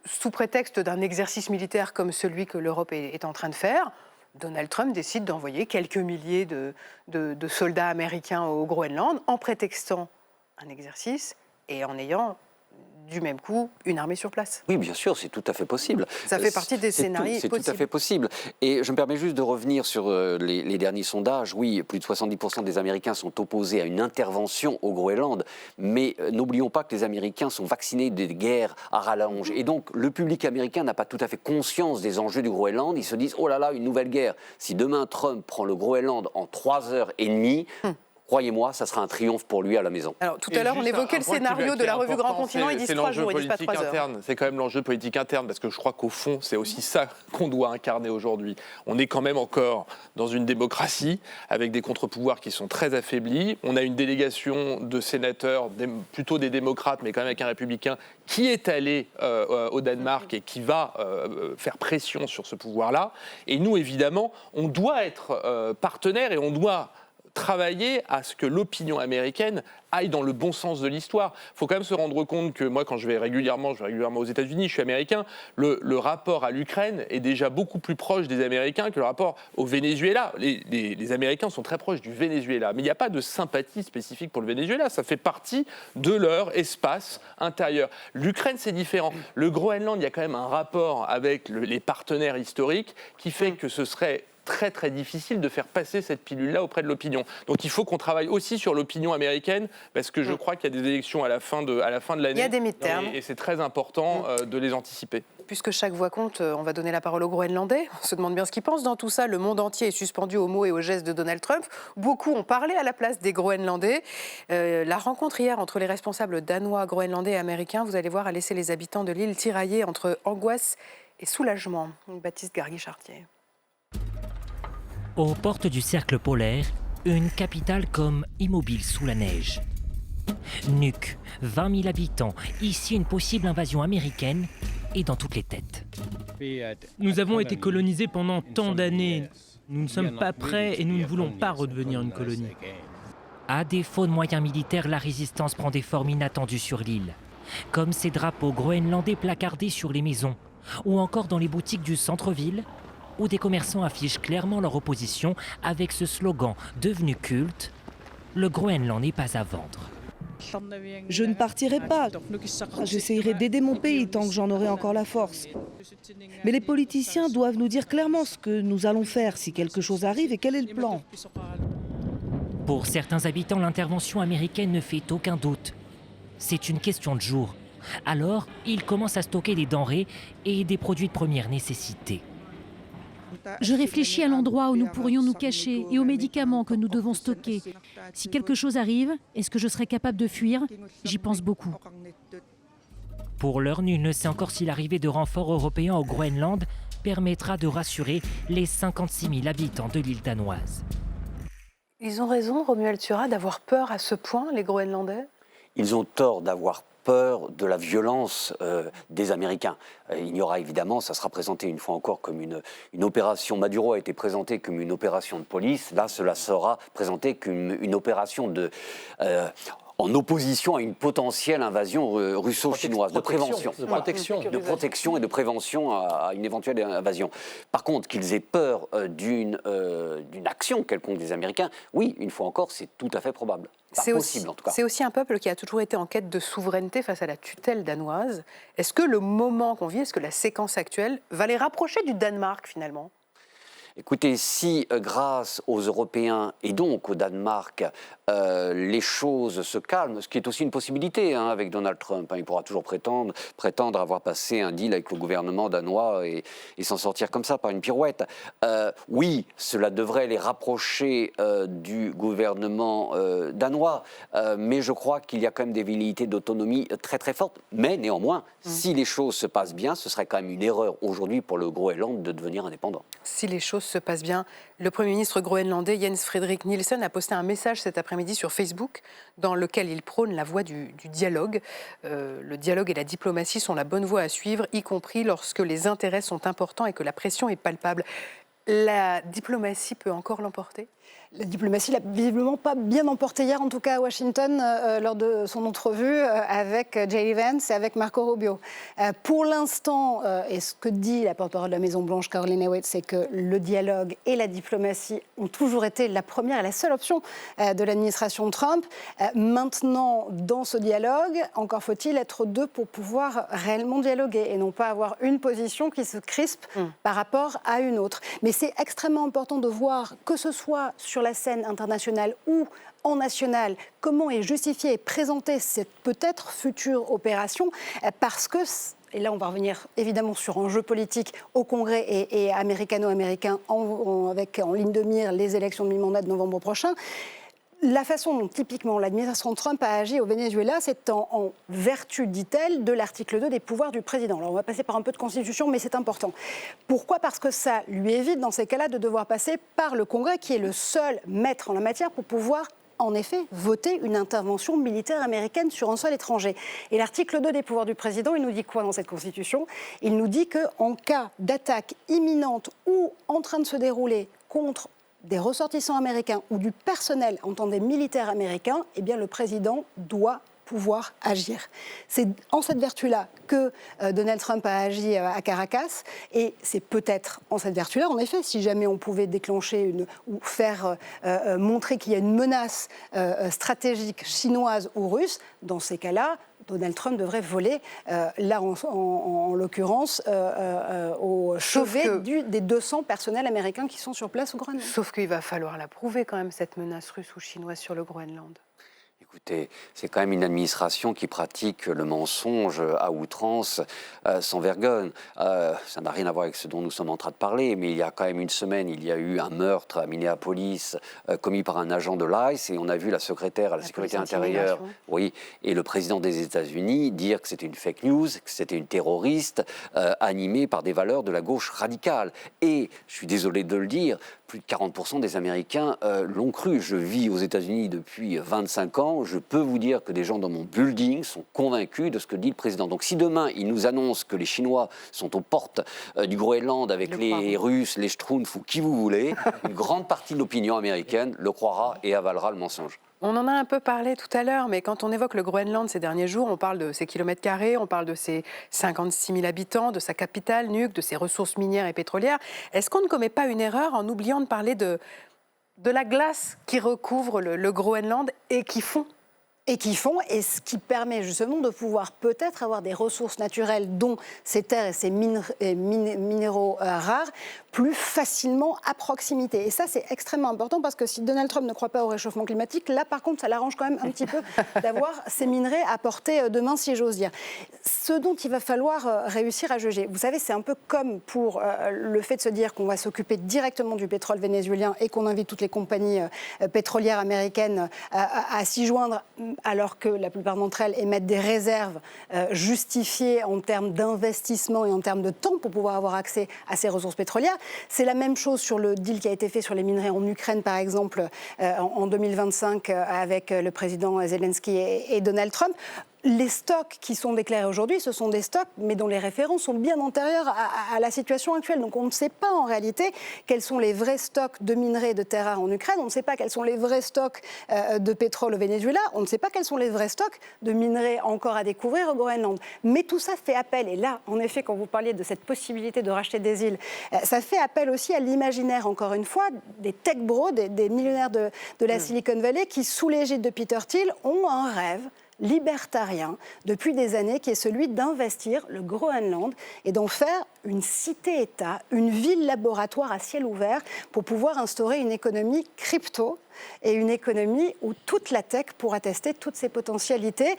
sous prétexte d'un exercice militaire comme celui que l'Europe est en train de faire, Donald Trump décide d'envoyer quelques milliers de soldats américains au Groenland en prétextant un exercice et en ayant du même coup une armée sur place? Oui, bien sûr, c'est tout à fait possible. Ça fait partie des scénarios possibles. C'est tout à fait possible. Et je me permets juste de revenir sur les derniers sondages. Oui, plus de 70% des Américains sont opposés à une intervention au Groenland, mais n'oublions pas que les Américains sont vaccinés des guerres à rallonge. Et donc, le public américain n'a pas tout à fait conscience des enjeux du Groenland. Ils se disent, oh là là, une nouvelle guerre. Si demain Trump prend le Groenland en 3h30, croyez-moi, ça sera un triomphe pour lui à la maison. Alors, tout à l'heure, on évoquait le scénario de la revue Grand Continent. Ils disent 3 jours, ils disent pas 3 heures. C'est quand même l'enjeu politique interne, parce que je crois qu'au fond, c'est aussi ça qu'on doit incarner aujourd'hui. On est quand même encore dans une démocratie, avec des contre-pouvoirs qui sont très affaiblis. On a une délégation de sénateurs, plutôt des démocrates, mais quand même avec un républicain, qui est allé au Danemark et qui va faire pression sur ce pouvoir-là. Et nous, évidemment, on doit être partenaires et on doit travailler à ce que l'opinion américaine aille dans le bon sens de l'histoire. Il faut quand même se rendre compte que moi, quand je vais régulièrement aux États-Unis, je suis américain, le rapport à l'Ukraine est déjà beaucoup plus proche des Américains que le rapport au Venezuela. Les Américains sont très proches du Venezuela, mais il n'y a pas de sympathie spécifique pour le Venezuela. Ça fait partie de leur espace intérieur. L'Ukraine, c'est différent. Le Groenland, il y a quand même un rapport avec les partenaires historiques qui fait que ce serait très très difficile de faire passer cette pilule-là auprès de l'opinion. Donc il faut qu'on travaille aussi sur l'opinion américaine, parce que je crois qu'il y a des élections à la fin de l'année. Il y a des midterms. Et c'est très important de les anticiper. Puisque chaque voix compte, on va donner la parole aux Groenlandais. On se demande bien ce qu'ils pensent dans tout ça. Le monde entier est suspendu aux mots et aux gestes de Donald Trump. Beaucoup ont parlé à la place des Groenlandais. La rencontre hier entre les responsables danois, groenlandais et américains, vous allez voir, a laissé les habitants de l'île tiraillés entre angoisse et soulagement. Baptiste Gargui-Chartier. Aux portes du cercle polaire, une capitale comme immobile sous la neige. Nuuk, 20 000 habitants, ici une possible invasion américaine est dans toutes les têtes. Nous avons été colonisés pendant tant d'années. Nous ne sommes pas prêts et nous ne voulons pas redevenir une colonie. À défaut de moyens militaires, la résistance prend des formes inattendues sur l'île, comme ces drapeaux groenlandais placardés sur les maisons, ou encore dans les boutiques du centre-ville, où des commerçants affichent clairement leur opposition avec ce slogan devenu culte « Le Groenland n'est pas à vendre ». Je ne partirai pas. J'essayerai d'aider mon pays tant que j'en aurai encore la force. Mais les politiciens doivent nous dire clairement ce que nous allons faire si quelque chose arrive et quel est le plan. Pour certains habitants, l'intervention américaine ne fait aucun doute. C'est une question de jours. Alors, ils commencent à stocker des denrées et des produits de première nécessité. Je réfléchis à l'endroit où nous pourrions nous cacher et aux médicaments que nous devons stocker. Si quelque chose arrive, est-ce que je serai capable de fuir? J'y pense beaucoup. Pour l'heure, nul ne sait encore si l'arrivée de renforts européens au Groenland permettra de rassurer les 56 000 habitants de l'île danoise. Ils ont raison, Romuald Thuras, d'avoir peur à ce point, les Groenlandais? Ils ont tort d'avoir peur de la violence des Américains. Il y aura évidemment, ça sera présenté une fois encore comme une opération, Maduro a été présenté comme une opération de police, là cela sera présenté comme une opération en opposition à une potentielle invasion russo-chinoise, de prévention. De protection. De protection et de prévention à une éventuelle invasion. Par contre, qu'ils aient peur d'une action quelconque des Américains, oui, une fois encore, c'est tout à fait probable. C'est possible, en tout cas. C'est aussi un peuple qui a toujours été en quête de souveraineté face à la tutelle danoise. Est-ce que le moment qu'on vit, est-ce que la séquence actuelle va les rapprocher du Danemark, finalement ? Écoutez, si grâce aux Européens et donc au Danemark, les choses se calment, ce qui est aussi une possibilité avec Donald Trump, il pourra toujours prétendre avoir passé un deal avec le gouvernement danois et s'en sortir comme ça par une pirouette. Oui, cela devrait les rapprocher du gouvernement danois, mais je crois qu'il y a quand même des velléités d'autonomie très très fortes. Mais néanmoins, si les choses se passent bien, ce serait quand même une erreur aujourd'hui pour le Groenland de devenir indépendant. Si les choses se passent bien, le Premier ministre groenlandais Jens Frederik Nielsen a posté un message cet après-midi sur Facebook dans lequel il prône la voie du dialogue. Le dialogue et la diplomatie sont la bonne voie à suivre, y compris lorsque les intérêts sont importants et que la pression est palpable. La diplomatie peut encore l'emporter ? La diplomatie l'a visiblement pas bien emporté hier, en tout cas à Washington, lors de son entrevue avec J.D. Vance et avec Marco Rubio. Pour l'instant, et ce que dit la porte-parole de la Maison-Blanche, Caroline Leavitt, c'est que le dialogue et la diplomatie ont toujours été la première et la seule option de l'administration Trump. Maintenant, dans ce dialogue, encore faut-il être deux pour pouvoir réellement dialoguer et non pas avoir une position qui se crispe par rapport à une autre. Mais c'est extrêmement important de voir, que ce soit sur la scène internationale ou en national, comment est justifiée et présentée cette peut-être future opération, parce que, et là on va revenir évidemment sur un jeu politique au Congrès et américano-américain avec en ligne de mire les élections de mi-mandat de novembre prochain. La façon dont, typiquement, l'administration Trump a agi au Venezuela, c'est en vertu, dit-elle, de l'article 2 des pouvoirs du président. Alors, on va passer par un peu de constitution, mais c'est important. Pourquoi ? Parce que ça lui évite, dans ces cas-là, de devoir passer par le Congrès, qui est le seul maître en la matière pour pouvoir, en effet, voter une intervention militaire américaine sur un sol étranger. Et l'article 2 des pouvoirs du président, il nous dit quoi dans cette constitution ? Il nous dit qu'en cas d'attaque imminente ou en train de se dérouler contre des ressortissants américains ou du personnel, entendez militaires américains, eh bien le président doit pouvoir agir. C'est en cette vertu-là que Donald Trump a agi à Caracas, et c'est peut-être en cette vertu-là, en effet, si jamais on pouvait déclencher ou faire montrer qu'il y a une menace stratégique chinoise ou russe, dans ces cas-là, Donald Trump devrait voler, là en l'occurrence, au chevet des 200 personnels américains qui sont sur place au Groenland. Sauf qu'il va falloir la prouver quand même, cette menace russe ou chinoise sur le Groenland. Écoutez, c'est quand même une administration qui pratique le mensonge à outrance, sans vergogne. Ça n'a rien à voir avec ce dont nous sommes en train de parler, mais il y a quand même une semaine, il y a eu un meurtre à Minneapolis commis par un agent de l'ICE, et on a vu la secrétaire à la sécurité intérieure, oui, et le président des États-Unis dire que c'était une fake news, que c'était une terroriste animée par des valeurs de la gauche radicale. Et, je suis désolé de le dire, plus de 40% des Américains l'ont cru. Je vis aux États-Unis depuis 25 ans. Je peux vous dire que des gens dans mon building sont convaincus de ce que dit le président. Donc si demain, il nous annonce que les Chinois sont aux portes du Groenland avec les Russes, les Schtroumpfs ou qui vous voulez, une grande partie de l'opinion américaine le croira et avalera le mensonge. On en a un peu parlé tout à l'heure, mais quand on évoque le Groenland ces derniers jours, on parle de ses kilomètres carrés, on parle de ses 56 000 habitants, de sa capitale, Nuuk, de ses ressources minières et pétrolières. Est-ce qu'on ne commet pas une erreur en oubliant de parler de la glace qui recouvre le Groenland et qui fond ? Et ce qui permet justement de pouvoir peut-être avoir des ressources naturelles, dont ces terres et ces minéraux rares, plus facilement à proximité. Et ça, c'est extrêmement important, parce que si Donald Trump ne croit pas au réchauffement climatique, là, par contre, ça l'arrange quand même un petit peu d'avoir ces minerais à portée de main, si j'ose dire. Ce dont il va falloir réussir à juger, vous savez, c'est un peu comme pour le fait de se dire qu'on va s'occuper directement du pétrole vénézuélien et qu'on invite toutes les compagnies pétrolières américaines à s'y joindre, alors que la plupart d'entre elles émettent des réserves justifiées en termes d'investissement et en termes de temps pour pouvoir avoir accès à ces ressources pétrolières. C'est la même chose sur le deal qui a été fait sur les minerais en Ukraine, par exemple, en 2025 avec le président Zelensky et Donald Trump. Les stocks qui sont déclarés aujourd'hui, ce sont des stocks, mais dont les références sont bien antérieures à la situation actuelle. Donc on ne sait pas en réalité quels sont les vrais stocks de minerais et de terres rares en Ukraine, on ne sait pas quels sont les vrais stocks de pétrole au Venezuela, on ne sait pas quels sont les vrais stocks de minerais encore à découvrir au Groenland. Mais tout ça fait appel, et là, en effet, quand vous parliez de cette possibilité de racheter des îles, ça fait appel aussi à l'imaginaire, encore une fois, des tech bros, des millionnaires de la Silicon Valley qui, sous l'égide de Peter Thiel, ont un rêve libertarien depuis des années qui est celui d'investir le Groenland et d'en faire une cité-État, une ville laboratoire à ciel ouvert pour pouvoir instaurer une économie crypto et une économie où toute la tech pourra tester toutes ses potentialités.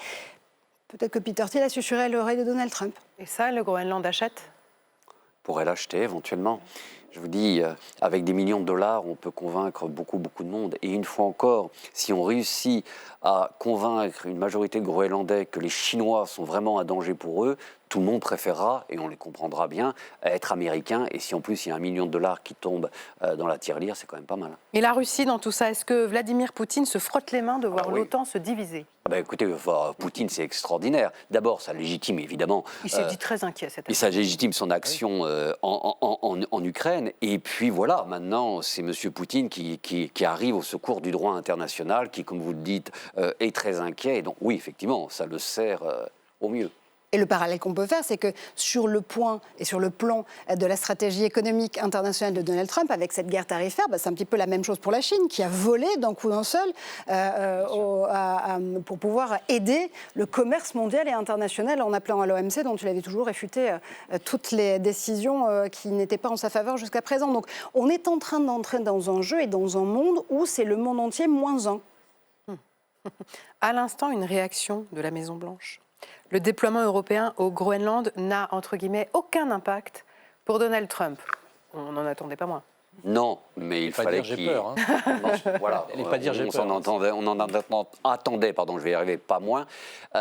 Peut-être que Peter Thiel a susurré à l'oreille de Donald Trump. Et ça, le Groenland achète ? Pourrait l'acheter éventuellement. Je vous dis, avec des millions de dollars, on peut convaincre beaucoup de monde. Et une fois encore, si on réussit à convaincre une majorité de Groenlandais que les Chinois sont vraiment un danger pour eux, tout le monde préférera, et on les comprendra bien, être américain. Et si en plus il y a $1 million qui tombe dans la tirelire, c'est quand même pas mal. Et la Russie dans tout ça, est-ce que Vladimir Poutine se frotte les mains de voir l'OTAN se diviser ? Écoutez, Poutine, c'est extraordinaire. D'abord, ça légitime évidemment. Il s'est dit très inquiet cette année. Et ça légitime son action en Ukraine. Et puis voilà, maintenant, c'est M. Poutine qui arrive au secours du droit international, qui, comme vous le dites, est très inquiet. Et donc, oui, effectivement, ça le sert au mieux. Et le parallèle qu'on peut faire, c'est que sur le point et sur le plan de la stratégie économique internationale de Donald Trump, avec cette guerre tarifaire, c'est un petit peu la même chose pour la Chine, qui a volé d'un coup d'un seul pour pouvoir aider le commerce mondial et international en appelant à l'OMC, dont il avait toujours réfuté toutes les décisions qui n'étaient pas en sa faveur jusqu'à présent. Donc on est en train d'entrer dans un jeu et dans un monde où c'est le monde entier moins un. À l'instant, une réaction de la Maison-Blanche. Le déploiement européen au Groenland n'a, entre guillemets, aucun impact pour Donald Trump. On n'en attendait pas moins. Non, mais il fallait qu'il... j'ai peur. Voilà, on en attendait, je vais y arriver, pas moins.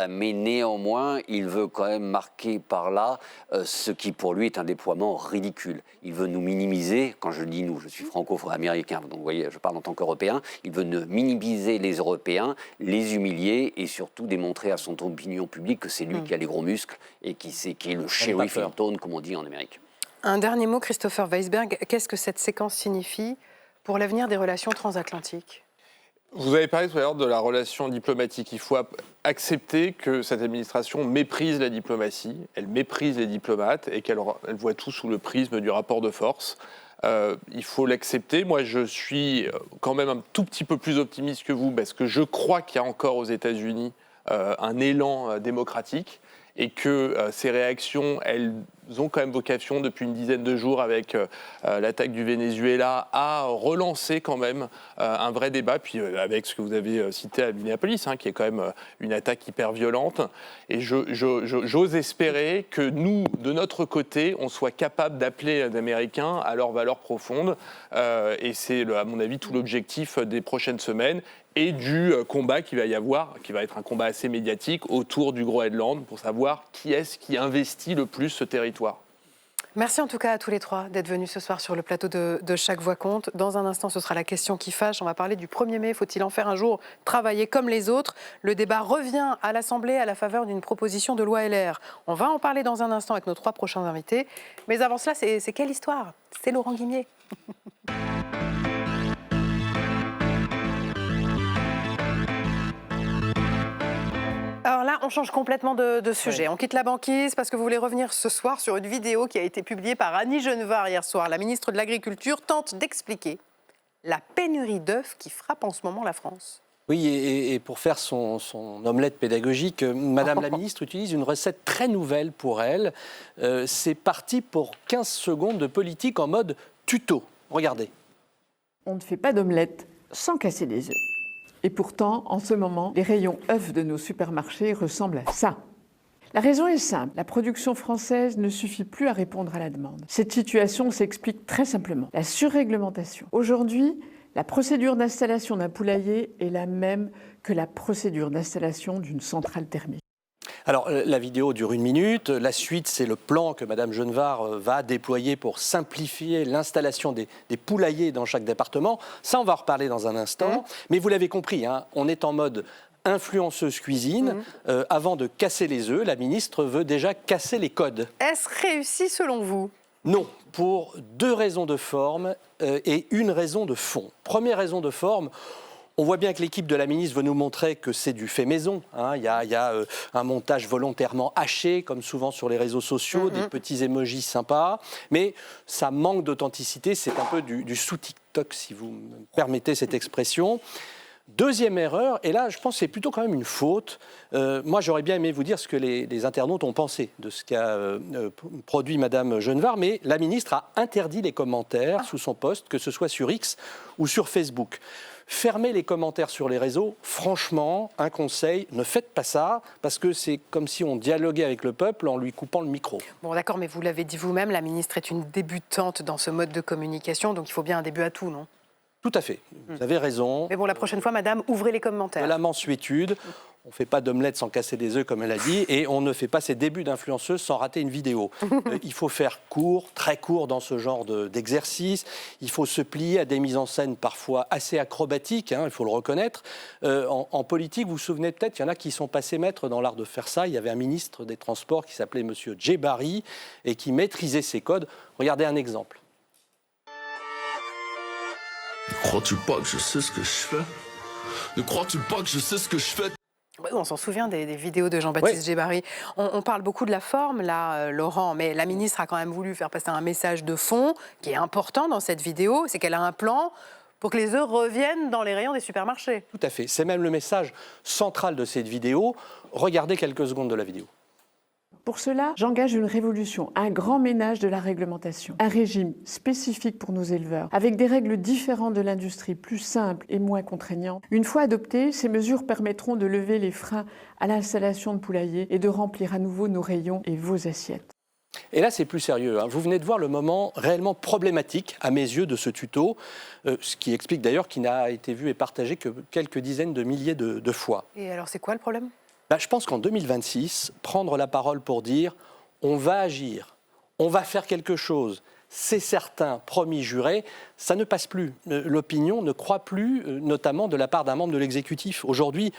Mais néanmoins, il veut quand même marquer par là ce qui pour lui est un déploiement ridicule. Il veut nous minimiser, quand je dis nous, je suis franco-américain, donc vous voyez, je parle en tant qu'Européen, il veut minimiser les Européens, les humilier et surtout démontrer à son opinion publique que c'est lui qui a les gros muscles et qui est le sheriff in town, comme on dit en Amérique. Un dernier mot, Christopher Weisberg. Qu'est-ce que cette séquence signifie pour l'avenir des relations transatlantiques ? Vous avez parlé tout à l'heure de la relation diplomatique. Il faut accepter que cette administration méprise la diplomatie, elle méprise les diplomates et qu'elle voit tout sous le prisme du rapport de force. Il faut l'accepter. Moi, je suis quand même un tout petit peu plus optimiste que vous parce que je crois qu'il y a encore aux États-Unis un élan démocratique et que ces réactions, elles ont quand même vocation depuis une dizaine de jours avec l'attaque du Venezuela à relancer quand même un vrai débat, puis avec ce que vous avez cité à Minneapolis, qui est quand même une attaque hyper violente. Et j'ose espérer que nous, de notre côté, on soit capable d'appeler les Américains à leurs valeurs profondes. Et c'est, à mon avis, tout l'objectif des prochaines semaines et du combat qu'il va y avoir, qui va être un combat assez médiatique autour du Groenland pour savoir qui est-ce qui investit le plus ce territoire. Merci en tout cas à tous les trois d'être venus ce soir sur le plateau de Chaque Voix compte. Dans un instant, ce sera la question qui fâche. On va parler du 1er mai. Faut-il en faire un jour travailler comme les autres ? Le débat revient à l'Assemblée à la faveur d'une proposition de loi LR. On va en parler dans un instant avec nos 3 prochains invités. Mais avant cela, c'est quelle histoire ? C'est Laurent Guimier. Alors là, on change complètement de sujet. On quitte la banquise parce que vous voulez revenir ce soir sur une vidéo qui a été publiée par Annie Genevard hier soir. La ministre de l'Agriculture tente d'expliquer la pénurie d'œufs qui frappe en ce moment la France. Oui, et pour faire son omelette pédagogique, Madame la ministre utilise une recette très nouvelle pour elle. C'est parti pour 15 secondes de politique en mode tuto. Regardez. On ne fait pas d'omelette sans casser des œufs. Et pourtant, en ce moment, les rayons œufs de nos supermarchés ressemblent à ça. La raison est simple, la production française ne suffit plus à répondre à la demande. Cette situation s'explique très simplement. La surréglementation. Aujourd'hui, La procédure d'installation d'un poulailler est la même que la procédure d'installation d'une centrale thermique. Alors, la vidéo dure 1 minute. La suite, c'est le plan que Mme Genevard va déployer pour simplifier l'installation des poulaillers dans chaque département. Ça, on va en reparler dans un instant. Mais vous l'avez compris, hein, on est en mode influenceuse cuisine. Avant de casser les œufs, la ministre veut déjà casser les codes. Est-ce réussi selon vous ? Non, pour 2 raisons de forme et 1 raison de fond. Première raison de forme, on voit bien que l'équipe de la ministre veut nous montrer que c'est du fait maison. Hein. Il y a un montage volontairement haché, comme souvent sur les réseaux sociaux, des petits émojis sympas, mais ça manque d'authenticité, c'est un peu du sous-TikTok, si vous me permettez cette expression. Deuxième erreur, et là je pense que c'est plutôt quand même une faute, moi j'aurais bien aimé vous dire ce que les internautes ont pensé de ce qu'a produit Madame Genevard, mais la ministre a interdit les commentaires sous son post, que ce soit sur X ou sur Facebook. Fermez les commentaires sur les réseaux, franchement, un conseil, ne faites pas ça, parce que c'est comme si on dialoguait avec le peuple en lui coupant le micro. Bon d'accord, mais vous l'avez dit vous-même, la ministre est une débutante dans ce mode de communication, donc il faut bien un début à tout, non ? Tout à fait, vous avez raison. Mais bon, la prochaine fois, madame, ouvrez les commentaires. De la mansuétude, on ne fait pas d'omelette sans casser des œufs, comme elle a dit, et on ne fait pas ses débuts d'influenceuse sans rater une vidéo. Il faut faire court, très court dans ce genre d'exercice. Il faut se plier à des mises en scène parfois assez acrobatiques, hein, il faut le reconnaître. En politique, vous vous souvenez peut-être, il y en a qui sont passés maîtres dans l'art de faire ça. Il y avait un ministre des Transports qui s'appelait M. Djebari et qui maîtrisait ses codes. Regardez un exemple. Ne crois-tu pas que je sais ce que je fais ? Ne crois-tu pas que je sais ce que je fais ? On s'en souvient des vidéos de Jean-Baptiste Djebari. On parle beaucoup de la forme, là, Laurent, mais la ministre a quand même voulu faire passer un message de fond qui est important dans cette vidéo, c'est qu'elle a un plan pour que les œufs reviennent dans les rayons des supermarchés. Tout à fait. C'est même le message central de cette vidéo. Regardez quelques secondes de la vidéo. Pour cela, j'engage une révolution, un grand ménage de la réglementation, un régime spécifique pour nos éleveurs, avec des règles différentes de l'industrie, plus simples et moins contraignantes. Une fois adoptées, ces mesures permettront de lever les freins à l'installation de poulaillers et de remplir à nouveau nos rayons et vos assiettes. Et là, c'est plus sérieux. Hein. Vous venez de voir le moment réellement problématique, à mes yeux, de ce tuto, ce qui explique d'ailleurs qu'il n'a été vu et partagé que quelques dizaines de milliers de fois. Et alors, c'est quoi le problème ? Je pense qu'en 2026, prendre la parole pour dire « on va agir, on va faire quelque chose », c'est certain, promis, juré, ça ne passe plus. L'opinion ne croit plus, notamment de la part d'un membre de l'exécutif. Aujourd'hui,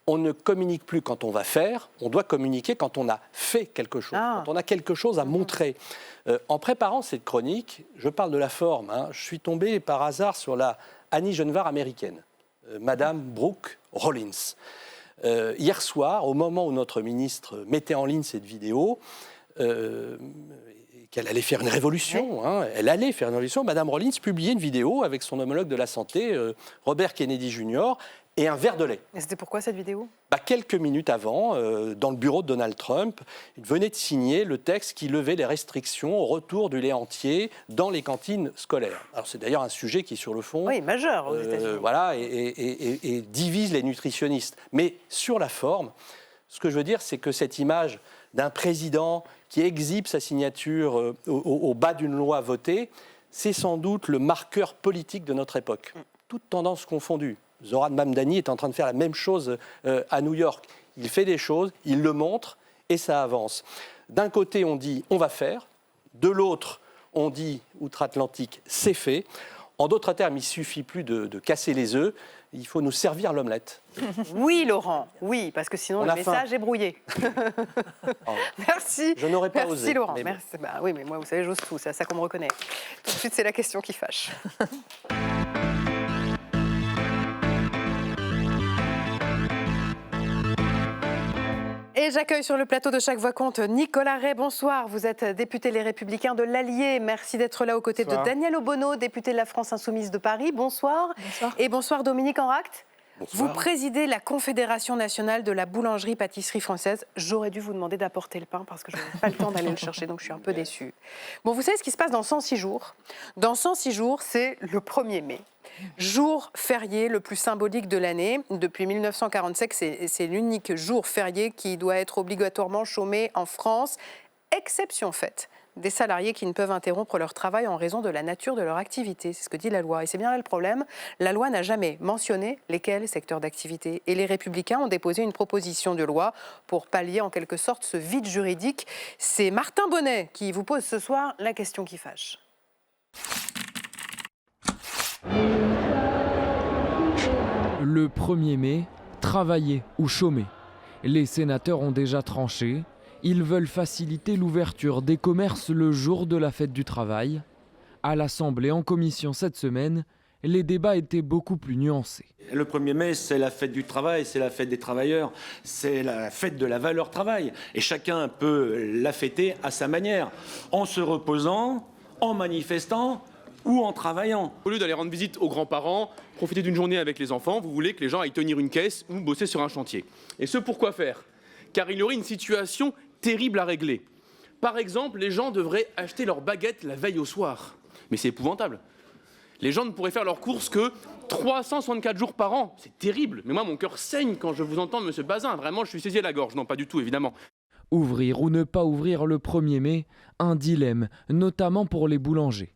on ne communique plus quand on va faire, on doit communiquer quand on a fait quelque chose, quand on a quelque chose à montrer. En préparant cette chronique, je parle de la forme, hein, je suis tombé par hasard sur la Annie Genevard américaine, Madame Brooke Rollins. Hier soir, au moment où notre ministre mettait en ligne cette vidéo, qu'elle allait faire une révolution, hein, elle allait faire une révolution, Madame Rollins publiait une vidéo avec son homologue de la santé, Robert Kennedy Jr., et un verre de lait. Et c'était pourquoi cette vidéo ? Quelques minutes avant, dans le bureau de Donald Trump, il venait de signer le texte qui levait les restrictions au retour du lait entier dans les cantines scolaires. Alors c'est d'ailleurs un sujet qui, sur le fond, majeur aux États-Unis. Voilà, et divise les nutritionnistes. Mais sur la forme, ce que je veux dire, c'est que cette image d'un président qui exhibe sa signature au bas d'une loi votée, c'est sans doute le marqueur politique de notre époque. Toutes tendances confondues. Zoran Mamdani est en train de faire la même chose à New York. Il fait des choses, il le montre et ça avance. D'un côté, on dit on va faire. De l'autre, on dit outre-Atlantique, c'est fait. En d'autres termes, il ne suffit plus de casser les œufs, il faut nous servir l'omelette. Oui, Laurent, oui, parce que sinon le message est brouillé. Merci. Je n'aurais pas osé. Merci, Laurent. Mais Merci. Oui, mais moi, vous savez, j'ose tout, c'est à ça qu'on me reconnaît. Tout de suite, c'est la question qui fâche. Et j'accueille sur le plateau de Chaque Voix Compte Nicolas Ray. Bonsoir, vous êtes député Les Républicains de l'Allier. Merci d'être là aux côtés de Daniel Obono, député de la France Insoumise de Paris. Bonsoir. Bonsour. Et bonsoir Dominique Enract. Bonsoir. Vous présidez la Confédération nationale de la boulangerie-pâtisserie française. J'aurais dû vous demander d'apporter le pain parce que je n'ai pas le temps d'aller le chercher, donc je suis un peu déçue. Bon, vous savez ce qui se passe dans 106 jours ? Dans 106 jours, c'est le 1er mai. Jour férié le plus symbolique de l'année. Depuis 1945, c'est l'unique jour férié qui doit être obligatoirement chômé en France. Exception faite des salariés qui ne peuvent interrompre leur travail en raison de la nature de leur activité. C'est ce que dit la loi. Et c'est bien là le problème. La loi n'a jamais mentionné lesquels secteurs d'activité. Et les Républicains ont déposé une proposition de loi pour pallier en quelque sorte ce vide juridique. C'est Martin Bonnet qui vous pose ce soir la question qui fâche. Le 1er mai, travailler ou chômer. Les sénateurs ont déjà tranché. Ils veulent faciliter l'ouverture des commerces le jour de la fête du travail. À l'Assemblée, en commission cette semaine, les débats étaient beaucoup plus nuancés. Le 1er mai, c'est la fête du travail, c'est la fête des travailleurs, c'est la fête de la valeur travail. Et chacun peut la fêter à sa manière, en se reposant, en manifestant ou en travaillant. Au lieu d'aller rendre visite aux grands-parents, profiter d'une journée avec les enfants, vous voulez que les gens aillent tenir une caisse ou bosser sur un chantier. Et ce, pourquoi faire ? Car il y aurait une situation terrible à régler. Par exemple, les gens devraient acheter leurs baguettes la veille au soir. Mais c'est épouvantable. Les gens ne pourraient faire leurs courses que 364 jours par an. C'est terrible. Mais moi, mon cœur saigne quand je vous entends, monsieur Bazin. Vraiment, je suis saisi à la gorge. Non, pas du tout, évidemment. Ouvrir ou ne pas ouvrir le 1er mai, un dilemme, notamment pour les boulangers.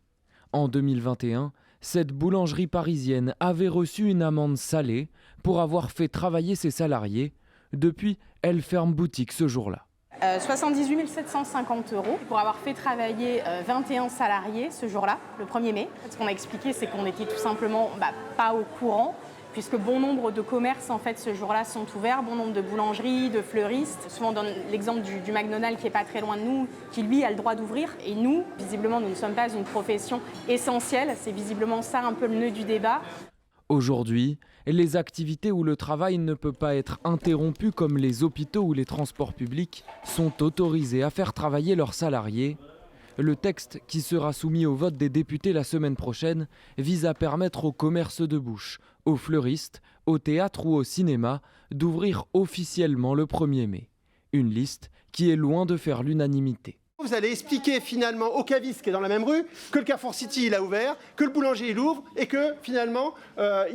En 2021, cette boulangerie parisienne avait reçu une amende salée pour avoir fait travailler ses salariés. Depuis, elle ferme boutique ce jour-là. 78 750 € pour avoir fait travailler 21 salariés ce jour-là, le 1er mai. Ce qu'on a expliqué, c'est qu'on n'était tout simplement pas au courant, puisque bon nombre de commerces en fait, ce jour-là sont ouverts, bon nombre de boulangeries, de fleuristes. Souvent dans l'exemple du McDonald's qui n'est pas très loin de nous, qui lui a le droit d'ouvrir. Et nous, visiblement, nous ne sommes pas une profession essentielle. C'est visiblement ça un peu le nœud du débat. Aujourd'hui, les activités où le travail ne peut pas être interrompu comme les hôpitaux ou les transports publics sont autorisés à faire travailler leurs salariés. Le texte qui sera soumis au vote des députés la semaine prochaine vise à permettre aux commerces de bouche, aux fleuristes, au théâtre ou au cinéma d'ouvrir officiellement le 1er mai. Une liste qui est loin de faire l'unanimité. Vous allez expliquer finalement au caviste qui est dans la même rue que le Carrefour City il a ouvert, que le boulanger il ouvre et que finalement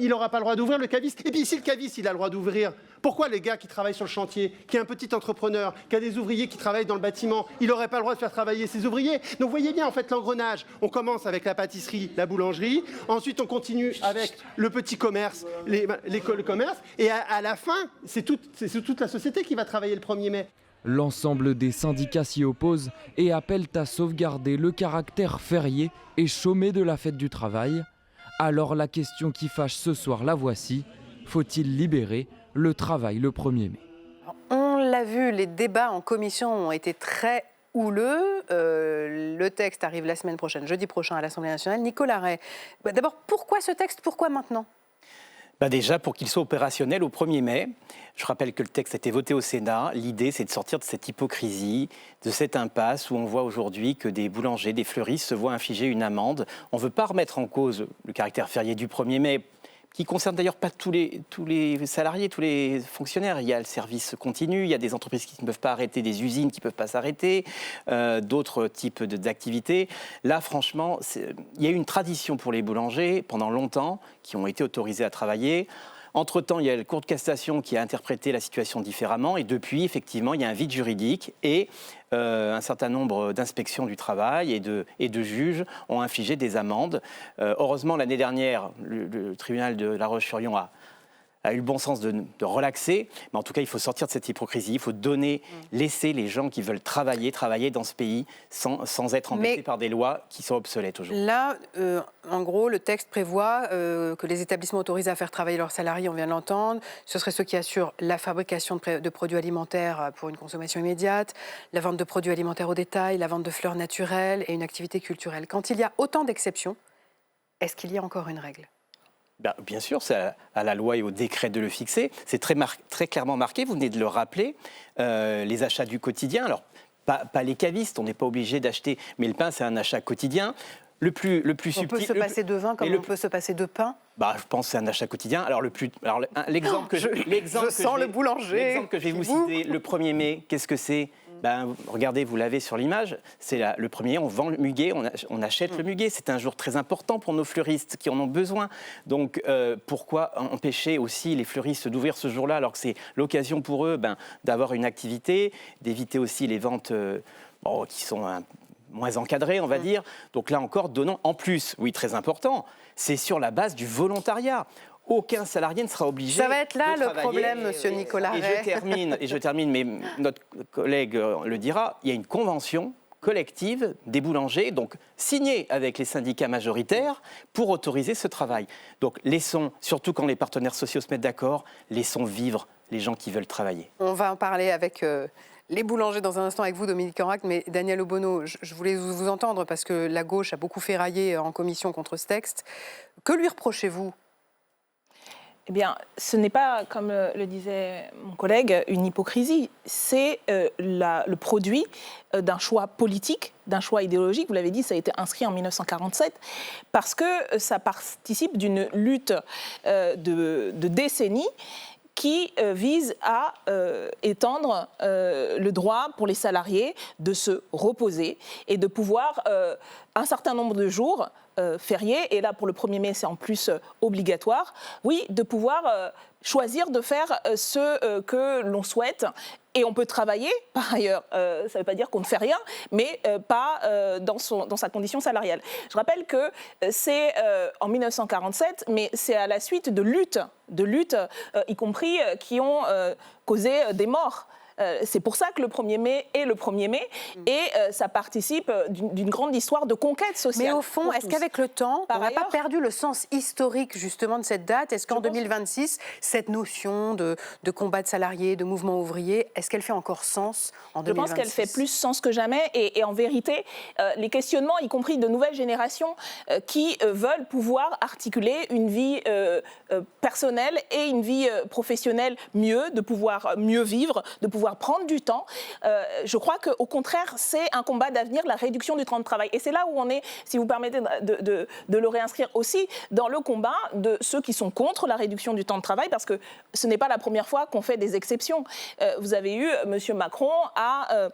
il n'aura pas le droit d'ouvrir le caviste. Et puis si le caviste il a le droit d'ouvrir, pourquoi les gars qui travaillent sur le chantier, qui est un petit entrepreneur, qui a des ouvriers qui travaillent dans le bâtiment, il n'aurait pas le droit de faire travailler ses ouvriers? Donc vous voyez bien en fait l'engrenage. On commence avec la pâtisserie, la boulangerie, ensuite on continue avec le petit commerce, le commerce et à la fin c'est toute la société qui va travailler le 1er mai. L'ensemble des syndicats s'y opposent et appellent à sauvegarder le caractère férié et chômé de la fête du travail. Alors la question qui fâche ce soir, la voici. Faut-il libérer le travail le 1er mai ? On l'a vu, les débats en commission ont été très houleux. Le texte arrive la semaine prochaine, jeudi prochain à l'Assemblée nationale. Nicolas Ray, d'abord, pourquoi ce texte ? Pourquoi maintenant ? Déjà, pour qu'il soit opérationnel au 1er mai. Je rappelle que le texte a été voté au Sénat. L'idée, c'est de sortir de cette hypocrisie, de cette impasse où on voit aujourd'hui que des boulangers, des fleuristes se voient infliger une amende. On ne veut pas remettre en cause le caractère férié du 1er mai, qui ne concerne d'ailleurs pas tous les salariés, tous les fonctionnaires. Il y a le service continu, il y a des entreprises qui ne peuvent pas arrêter, des usines qui ne peuvent pas s'arrêter, d'autres types d'activités. Là, franchement, il y a eu une tradition pour les boulangers pendant longtemps qui ont été autorisés à travailler. Entre-temps, il y a la Cour de cassation qui a interprété la situation différemment et depuis, effectivement, il y a un vide juridique et un certain nombre d'inspections du travail et de juges ont infligé des amendes. Heureusement, l'année dernière, le tribunal de La Roche-sur-Yon a eu le bon sens de relaxer, mais en tout cas, il faut sortir de cette hypocrisie, il faut laisser les gens qui veulent travailler dans ce pays sans être embêtés par des lois qui sont obsolètes aujourd'hui. Là, en gros, le texte prévoit que les établissements autorisés à faire travailler leurs salariés, on vient de l'entendre, ce seraient ceux qui assurent la fabrication de produits alimentaires pour une consommation immédiate, la vente de produits alimentaires au détail, la vente de fleurs naturelles et une activité culturelle. Quand il y a autant d'exceptions, est-ce qu'il y a encore une règle ? Bien sûr, c'est à la loi et au décret de le fixer. C'est très clairement marqué, vous venez de le rappeler, les achats du quotidien. Alors, pas les cavistes, on n'est pas obligé d'acheter, mais le pain, c'est un achat quotidien. Le plus subtil. On peut se passer de vin comme on peut se passer de pain ? Je pense que c'est un achat quotidien. L'exemple que je vais vous citer, le 1er mai, qu'est-ce que c'est ? Regardez, vous l'avez sur l'image, c'est le 1er mai, on vend le muguet, on achète le muguet. C'est un jour très important pour nos fleuristes qui en ont besoin. Donc pourquoi empêcher aussi les fleuristes d'ouvrir ce jour-là alors que c'est l'occasion pour eux d'avoir une activité, d'éviter aussi les ventes qui sont moins encadré, on va dire. Donc là encore, donnons en plus, oui, très important, c'est sur la base du volontariat. Aucun salarié ne sera obligé. Ça va être là de le travailler. problème, monsieur Nicolas Et je termine, mais notre collègue le dira, il y a une convention collective des boulangers, donc signée avec les syndicats majoritaires pour autoriser ce travail. Donc laissons, surtout quand les partenaires sociaux se mettent d'accord, laissons vivre les gens qui veulent travailler. On va en parler avec les boulangers dans un instant avec vous, Dominique Enract, mais Daniel Obono, je voulais vous entendre parce que la gauche a beaucoup ferraillé en commission contre ce texte. Que lui reprochez-vous ? Eh bien, ce n'est pas, comme le disait mon collègue, une hypocrisie. C'est le produit d'un choix politique, d'un choix idéologique. Vous l'avez dit, ça a été inscrit en 1947, parce que ça participe d'une lutte de décennies qui vise à étendre le droit pour les salariés de se reposer et de pouvoir, un certain nombre de jours fériés, et là pour le 1er mai c'est en plus obligatoire, oui, de pouvoir choisir de faire ce que l'on souhaite. Et on peut travailler, par ailleurs, ça ne veut pas dire qu'on ne fait rien, mais pas dans sa condition salariale. Je rappelle que c'est en 1947, mais c'est à la suite de luttes, y compris qui ont causé des morts. C'est pour ça que le 1er mai est le 1er mai, et ça participe d'une grande histoire de conquête sociale. Mais au fond, est-ce qu'avec le temps, on n'a pas perdu le sens historique justement de cette date ? Est-ce qu'en 2026, cette notion de combat de salariés, de mouvement ouvrier, est-ce qu'elle fait encore sens en 2026 ? Je pense qu'elle fait plus sens que jamais, et en vérité, les questionnements, y compris de nouvelles générations qui veulent pouvoir articuler une vie personnelle et une vie professionnelle mieux, de pouvoir mieux vivre, de pouvoir prendre du temps. Je crois qu'au contraire, c'est un combat d'avenir, la réduction du temps de travail. Et c'est là où on est, si vous permettez de le réinscrire aussi, dans le combat de ceux qui sont contre la réduction du temps de travail, parce que ce n'est pas la première fois qu'on fait des exceptions. Vous avez eu, M. Macron a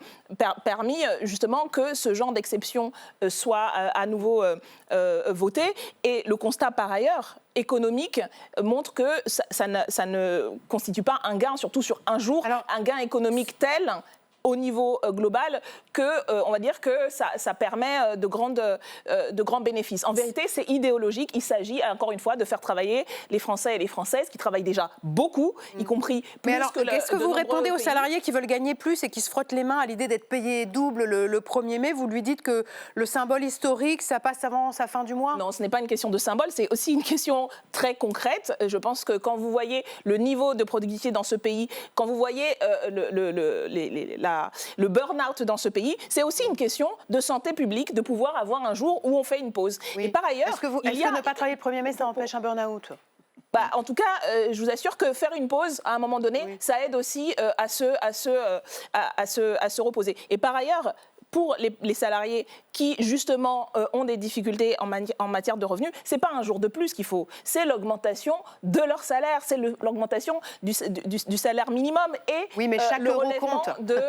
permis justement que ce genre d'exception soit à nouveau voté. Et le constat par ailleurs économique montre que ça ne constitue pas un gain, surtout sur un jour, un gain économique tel au niveau global on va dire que ça permet de grands bénéfices. En vérité, c'est idéologique. Il s'agit, encore une fois, de faire travailler les Français et les Françaises qui travaillent déjà beaucoup, y compris plus. Mais alors, qu'est-ce que vous répondez aux salariés qui veulent gagner plus et qui se frottent les mains à l'idée d'être payés double le 1er mai ? Vous lui dites que le symbole historique, ça passe avant sa fin du mois ? Non, ce n'est pas une question de symbole, c'est aussi une question très concrète. Je pense que quand vous voyez le niveau de productivité dans ce pays, quand vous voyez le burn-out dans ce pays, c'est aussi une question de santé publique, de pouvoir avoir un jour où on fait une pause. Oui. Et par ailleurs, est-ce que ne pas travailler le 1er mai, ça empêche un burn-out ? En tout cas, je vous assure que faire une pause, à un moment donné, ça aide aussi à se reposer. Et par ailleurs, pour les salariés qui, justement, ont des difficultés en matière de revenus, ce n'est pas un jour de plus qu'il faut, c'est l'augmentation de leur salaire, c'est l'augmentation du salaire minimum et oui, mais chaque le euro relèvement compte. de...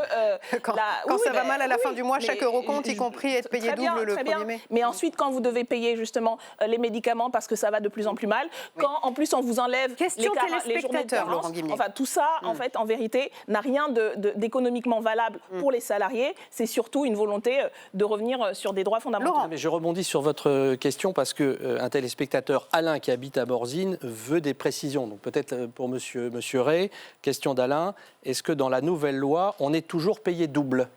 quand ça va mal à la fin du mois, chaque euro compte, y compris être payé double le 1er mai. Mais ensuite, quand vous devez payer, justement, les médicaments parce que ça va de plus en plus mal, quand, en plus, on vous enlève les journées de carence, enfin, tout ça, en fait, en vérité, n'a rien d'économiquement valable pour les salariés. C'est surtout une volonté de revenir sur des droits fondamentaux. Mais je rebondis sur votre question parce qu'un téléspectateur, Alain, qui habite à Borzine, veut des précisions. Donc peut-être pour monsieur Ray, question d'Alain, est-ce que dans la nouvelle loi, on est toujours payé double ?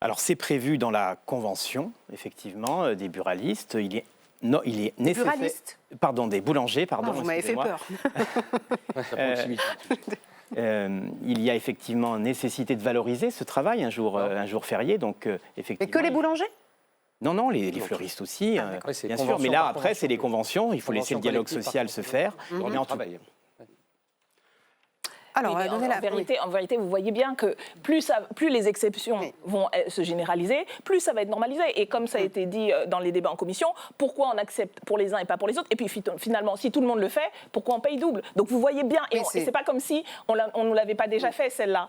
Alors c'est prévu dans la convention, effectivement, des buralistes. Il est nécessaire... Buralistes ? Pardon, des boulangers, pardon. Vous m'avez fait peur. Il y a effectivement nécessité de valoriser ce travail un jour férié. Donc, effectivement, mais que les boulangers ? Non, les fleuristes aussi, bien sûr. Mais là, après, c'est les conventions. Il faut laisser le dialogue social se faire. On est en travail. Alors, en vérité, vous voyez bien que plus les exceptions vont se généraliser, plus ça va être normalisé. Et comme ça a été dit dans les débats en commission, pourquoi on accepte pour les uns et pas pour les autres ? Et puis finalement, si tout le monde le fait, pourquoi on paye double ? Donc vous voyez bien, et c'est pas comme si on ne l'avait pas déjà fait, celle-là.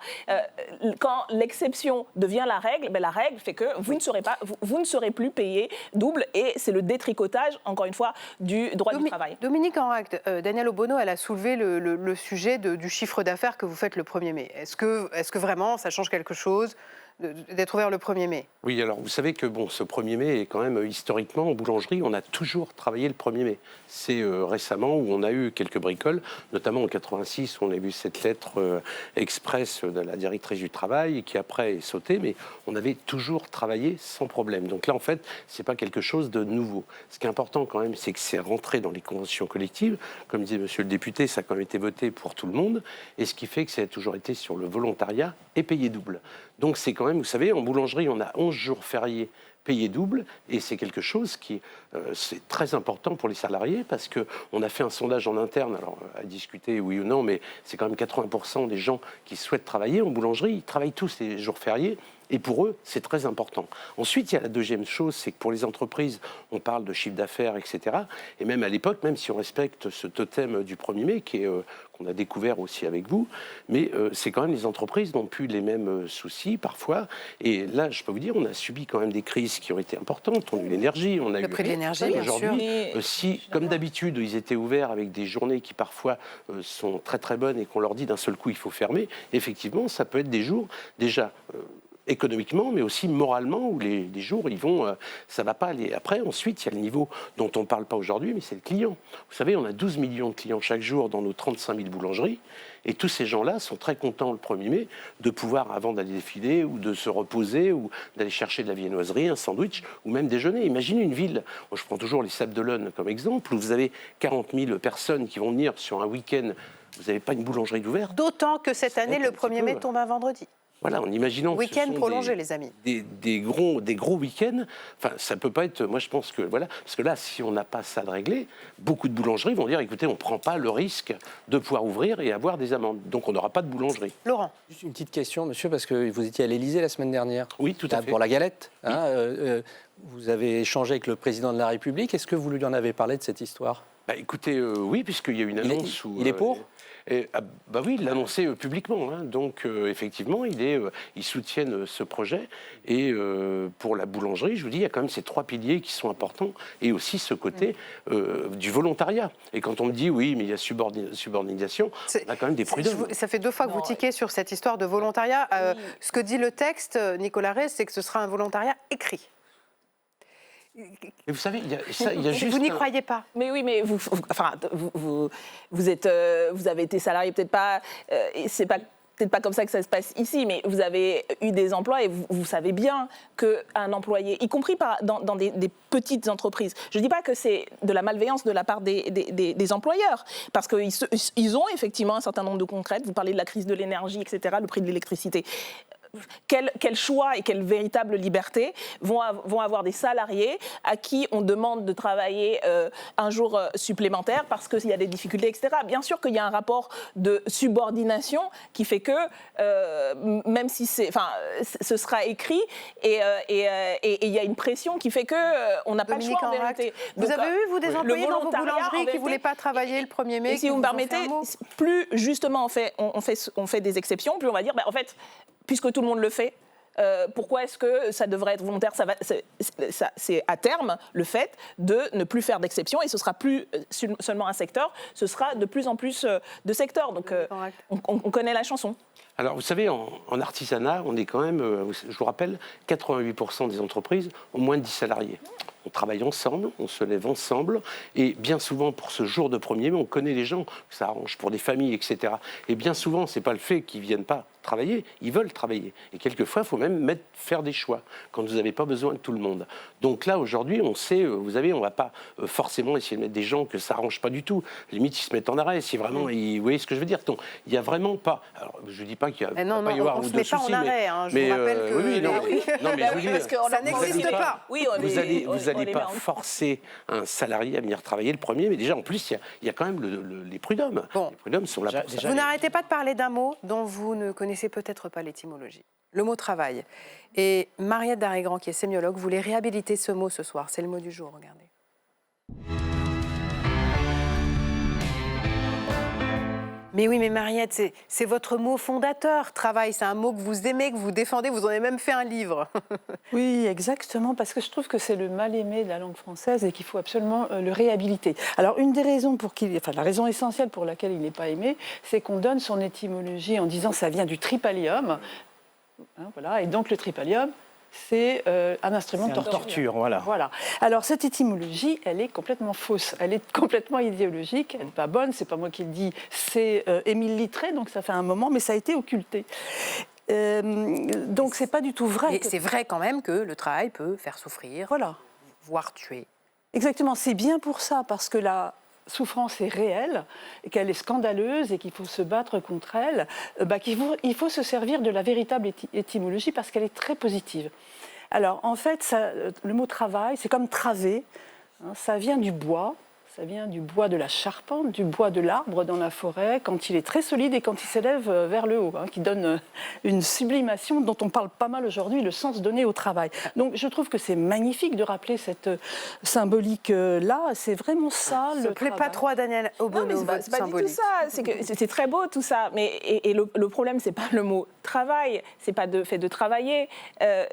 Quand l'exception devient la règle fait que vous ne serez plus payé double, et c'est le détricotage, encore une fois, du droit du travail. Dominique Enract, Daniel Obono, elle a soulevé le sujet du chiffre d'affaires que vous faites le 1er mai. Est-ce que vraiment ça change quelque chose d'être ouvert le 1er mai. Oui, alors vous savez que ce 1er mai est quand même historiquement en boulangerie, on a toujours travaillé le 1er mai. C'est récemment où on a eu quelques bricoles, notamment en 86 où on a vu cette lettre express de la directrice du travail qui après est sautée, mais on avait toujours travaillé sans problème. Donc là en fait, c'est pas quelque chose de nouveau. Ce qui est important quand même, c'est que c'est rentré dans les conventions collectives. Comme disait monsieur le député, ça a quand même été voté pour tout le monde, et ce qui fait que ça a toujours été sur le volontariat et payé double. Donc c'est quand même, vous savez, en boulangerie, on a 11 jours fériés payés double, et c'est quelque chose qui c'est très important pour les salariés, parce qu'on a fait un sondage en interne, alors à discuter oui ou non, mais c'est quand même 80% des gens qui souhaitent travailler en boulangerie, ils travaillent tous les jours fériés, et pour eux, c'est très important. Ensuite, il y a la deuxième chose, c'est que pour les entreprises, on parle de chiffre d'affaires, etc. Et même à l'époque, même si on respecte ce totem du 1er mai, qu'on a découvert aussi avec vous, mais c'est quand même les entreprises n'ont plus les mêmes soucis parfois. Et là, je peux vous dire, on a subi quand même des crises qui ont été importantes. On a eu l'énergie, on a eu... Le prix de l'énergie, bien sûr. Aujourd'hui, si, comme d'habitude, ils étaient ouverts avec des journées qui parfois sont très très bonnes et qu'on leur dit d'un seul coup, il faut fermer, effectivement, ça peut être des jours déjà... économiquement, mais aussi moralement, où les jours, ils vont, ça va pas aller. Après, ensuite, il y a le niveau dont on ne parle pas aujourd'hui, mais c'est le client. Vous savez, on a 12 millions de clients chaque jour dans nos 35 000 boulangeries, et tous ces gens-là sont très contents le 1er mai de pouvoir, avant d'aller défiler, ou de se reposer, ou d'aller chercher de la viennoiserie, un sandwich, ou même déjeuner. Imaginez une ville, moi, je prends toujours les Sables d'Olonne comme exemple, où vous avez 40 000 personnes qui vont venir sur un week-end, vous n'avez pas une boulangerie d'ouvert. D'autant que cette année, le 1er mai tombe un vendredi. Voilà, en imaginant que week-end prolongé, les amis. Des gros week-ends, enfin, ça peut pas être... Moi, je pense que, voilà, parce que là, si on n'a pas ça de réglé, beaucoup de boulangeries vont dire, écoutez, on ne prend pas le risque de pouvoir ouvrir et avoir des amendes. Donc, on n'aura pas de boulangerie. Laurent. Juste une petite question, monsieur, parce que vous étiez à l'Élysée la semaine dernière. Oui, tout à fait. Pour la galette. Oui. Vous avez échangé avec le président de la République. Est-ce que vous lui en avez parlé de cette histoire ? Écoutez, oui, puisqu'il y a une annonce où... Il est pour oui, il l'a annoncé publiquement. Donc, effectivement, ils soutiennent ce projet. Et pour la boulangerie, je vous dis, il y a quand même ces 3 piliers qui sont importants. Et aussi ce côté du volontariat. Et quand on me dit, oui, mais il y a subordination, on a quand même des prud'hommes. Ça fait 2 fois que vous tiquez sur cette histoire de volontariat. Oui. Ce que dit le texte, Nicolas Rey, c'est que ce sera un volontariat écrit. Mais vous savez, il y a juste... Vous n'y croyez pas? Mais oui, mais vous avez été salarié, peut-être pas... c'est pas... peut-être pas comme ça que ça se passe ici, mais vous avez eu des emplois et vous savez bien qu'un employé, y compris dans des petites entreprises, je ne dis pas que c'est de la malveillance de la part des employeurs, parce qu'ils ont effectivement un certain nombre de concrètes. Vous parlez de la crise de l'énergie, etc., le prix de l'électricité. Quel choix et quelle véritable liberté vont avoir des salariés à qui on demande de travailler un jour supplémentaire parce qu'il y a des difficultés, etc. Bien sûr qu'il y a un rapport de subordination qui fait que, même si ce sera écrit, et il y a une pression qui fait qu'on n'a pas le choix en vérité. Vous avez eu, vous, des employés dans vos boulangeries qui ne voulaient pas travailler le 1er mai? Et si vous me permettez, plus justement on fait des exceptions, plus on va dire, en fait, puisque tout le monde le fait, pourquoi est-ce que ça devrait être volontaire? C'est à terme le fait de ne plus faire d'exception, et ce sera plus seulement un secteur, ce sera de plus en plus de secteurs. Donc on connaît la chanson. Alors, vous savez, en artisanat, on est quand même, je vous rappelle, 88% des entreprises ont moins de 10 salariés. On travaille ensemble, on se lève ensemble, et bien souvent, pour ce jour de 1er mai, on connaît les gens, ça arrange pour des familles, etc. Et bien souvent, ce n'est pas le fait qu'ils ne viennent pas travailler, ils veulent travailler. Et quelquefois, il faut même faire des choix, quand vous n'avez pas besoin de tout le monde. Donc là, aujourd'hui, on sait, vous savez, on ne va pas forcément essayer de mettre des gens que ça n'arrange pas du tout. Limite, ils se mettent en arrêt, si vraiment, vous voyez ce que je veux dire. Donc, il n'y a vraiment pas... Alors, je ne dis pas qu'il y a... Non, pas y avoir on ne se met pas en arrêt, je vous rappelle que... Oui, non, mais je vous dis, ça n'existe pas. Vous n'allez pas forcer un salarié à venir travailler le 1er, mais déjà, en plus, il y a quand même les prud'hommes. Bon. Les prud'hommes sont là pour ça. Vous n'arrêtez pas de parler d'un mot dont vous ne connaissez peut-être pas l'étymologie. Le mot travail. Et Mariette Darrigrand, qui est sémiologue, voulait réhabiliter ce mot ce soir. C'est le mot du jour, regardez. Mais oui, mais Mariette, c'est votre mot fondateur, travail. C'est un mot que vous aimez, que vous défendez. Vous en avez même fait un livre. Oui, exactement, parce que je trouve que c'est le mal-aimé de la langue française et qu'il faut absolument le réhabiliter. Alors, une des raisons la raison essentielle pour laquelle il n'est pas aimé, c'est qu'on donne son étymologie en disant ça vient du tripalium. Voilà. Et donc le tripalium, c'est un instrument de torture. Voilà. Alors cette étymologie, elle est complètement fausse, elle est complètement idéologique, elle n'est pas bonne, c'est pas moi qui le dis, c'est Émile Littré, donc ça fait un moment, mais ça a été occulté. Donc c'est pas du tout vrai. Et c'est vrai quand même que le travail peut faire souffrir, voire tuer. Exactement, c'est bien pour ça, parce que la souffrance est réelle, et qu'elle est scandaleuse et qu'il faut se battre contre elle, il faut se servir de la véritable étymologie parce qu'elle est très positive. Alors en fait, le mot travail, c'est comme traver, ça vient du bois. Ça vient du bois de la charpente, du bois de l'arbre dans la forêt, quand il est très solide et quand il s'élève vers le haut, qui donne une sublimation dont on parle pas mal aujourd'hui, le sens donné au travail. Donc je trouve que c'est magnifique de rappeler cette symbolique-là. C'est vraiment ça le travail. Ne plaît pas trop à Daniel Obono, c'est pas du tout ça. C'est très beau tout ça. Mais le problème, c'est pas le mot travail, c'est pas le fait de travailler,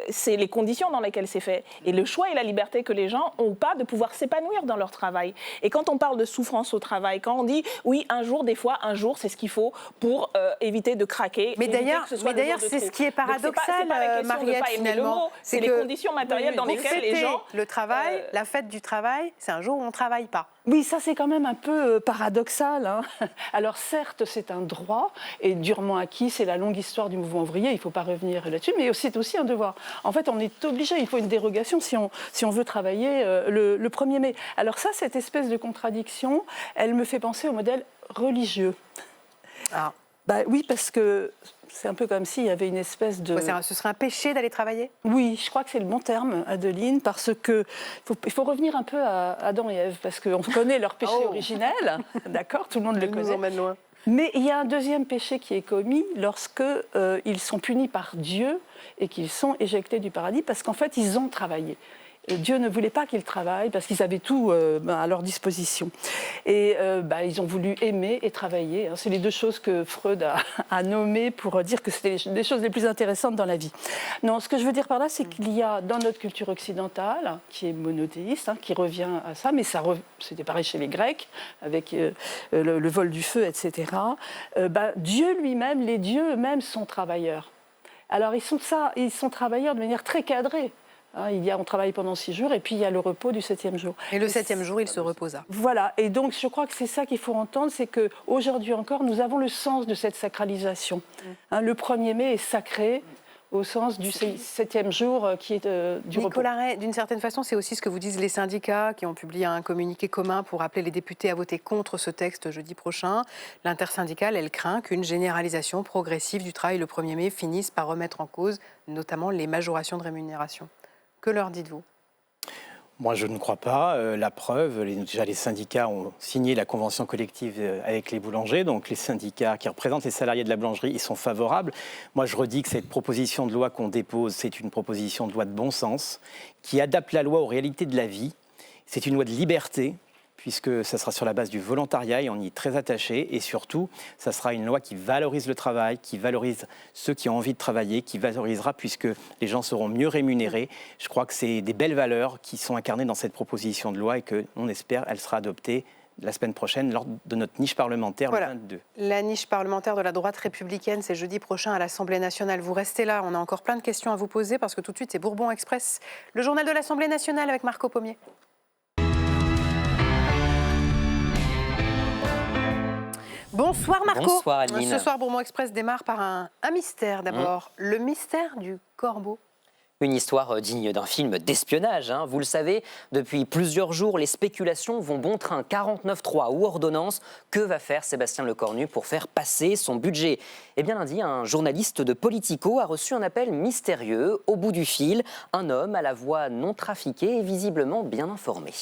c'est les conditions dans lesquelles c'est fait. Et le choix et la liberté que les gens ont pas de pouvoir s'épanouir dans leur travail. Et quand on parle de souffrance au travail, quand on dit oui, un jour, c'est ce qu'il faut pour éviter de craquer. Mais d'ailleurs, c'est ce qui est paradoxal, Mariette, finalement. C'est les conditions matérielles dans lesquelles les gens... Le travail, la fête du travail, c'est un jour où on ne travaille pas. Oui, ça c'est quand même un peu paradoxal. Alors certes, c'est un droit et durement acquis, c'est la longue histoire du mouvement ouvrier, il ne faut pas revenir là-dessus, mais c'est aussi un devoir. En fait, on est obligé, il faut une dérogation si on veut travailler le 1er mai. Alors ça, cette espèce de contradiction, elle me fait penser au modèle religieux. Oui, parce que c'est un peu comme s'il y avait une espèce de... Ce serait un péché d'aller travailler ? Oui, je crois que c'est le bon terme, Adeline, parce qu'il faut revenir un peu à Adam et Ève, parce qu'on connaît leur péché originel, d'accord, tout le monde le connaît. Nous emmène loin. Mais il y a un deuxième péché qui est commis lorsque ils sont punis par Dieu et qu'ils sont éjectés du paradis, parce qu'en fait, ils ont travaillé. Dieu ne voulait pas qu'ils travaillent parce qu'ils avaient tout à leur disposition. Et ils ont voulu aimer et travailler. C'est les deux choses que Freud a nommées pour dire que c'était les choses les plus intéressantes dans la vie. Non, ce que je veux dire par là, c'est qu'il y a dans notre culture occidentale, qui est monothéiste, qui revient à ça, mais c'était pareil chez les Grecs, avec le vol du feu, etc. Dieu lui-même, les dieux eux-mêmes sont travailleurs. Alors ils sont travailleurs de manière très cadrée. On travaille pendant 6 jours et puis il y a le repos du 7e jour. Et le 7e jour, il se reposa. Voilà, et donc je crois que c'est ça qu'il faut entendre, c'est qu'aujourd'hui encore, nous avons le sens de cette sacralisation. Le 1er mai est sacré au sens du 7e jour qui est du repos. Nicolas Ray, d'une certaine façon, c'est aussi ce que vous disent les syndicats qui ont publié un communiqué commun pour appeler les députés à voter contre ce texte jeudi prochain. L'intersyndicale, elle craint qu'une généralisation progressive du travail le 1er mai finisse par remettre en cause notamment les majorations de rémunération. Que leur dites-vous ? Moi, je ne crois pas. La preuve, déjà les syndicats ont signé la convention collective avec les boulangers. Donc les syndicats qui représentent les salariés de la boulangerie, ils sont favorables. Moi, je redis que cette proposition de loi qu'on dépose, c'est une proposition de loi de bon sens qui adapte la loi aux réalités de la vie. C'est une loi de liberté, puisque ça sera sur la base du volontariat et on y est très attaché. Et surtout, ça sera une loi qui valorise le travail, qui valorise ceux qui ont envie de travailler, qui valorisera puisque les gens seront mieux rémunérés. Je crois que c'est des belles valeurs qui sont incarnées dans cette proposition de loi et qu'on espère elle sera adoptée la semaine prochaine lors de notre niche parlementaire le 22. La niche parlementaire de la droite républicaine, c'est jeudi prochain à l'Assemblée nationale. Vous restez là, on a encore plein de questions à vous poser parce que tout de suite c'est Bourbon Express, le journal de l'Assemblée nationale avec Marco Pommier. Bonsoir Marco. Bonsoir Adeline. Ce soir, Bourbon Express démarre par un mystère d'abord, le mystère du corbeau. Une histoire digne d'un film d'espionnage. Vous le savez, depuis plusieurs jours, les spéculations vont bon train. 49.3 ou ordonnance. Que va faire Sébastien Lecornu pour faire passer son budget ? Eh bien lundi, un journaliste de Politico a reçu un appel mystérieux. Au bout du fil, un homme à la voix non trafiquée et visiblement bien informé.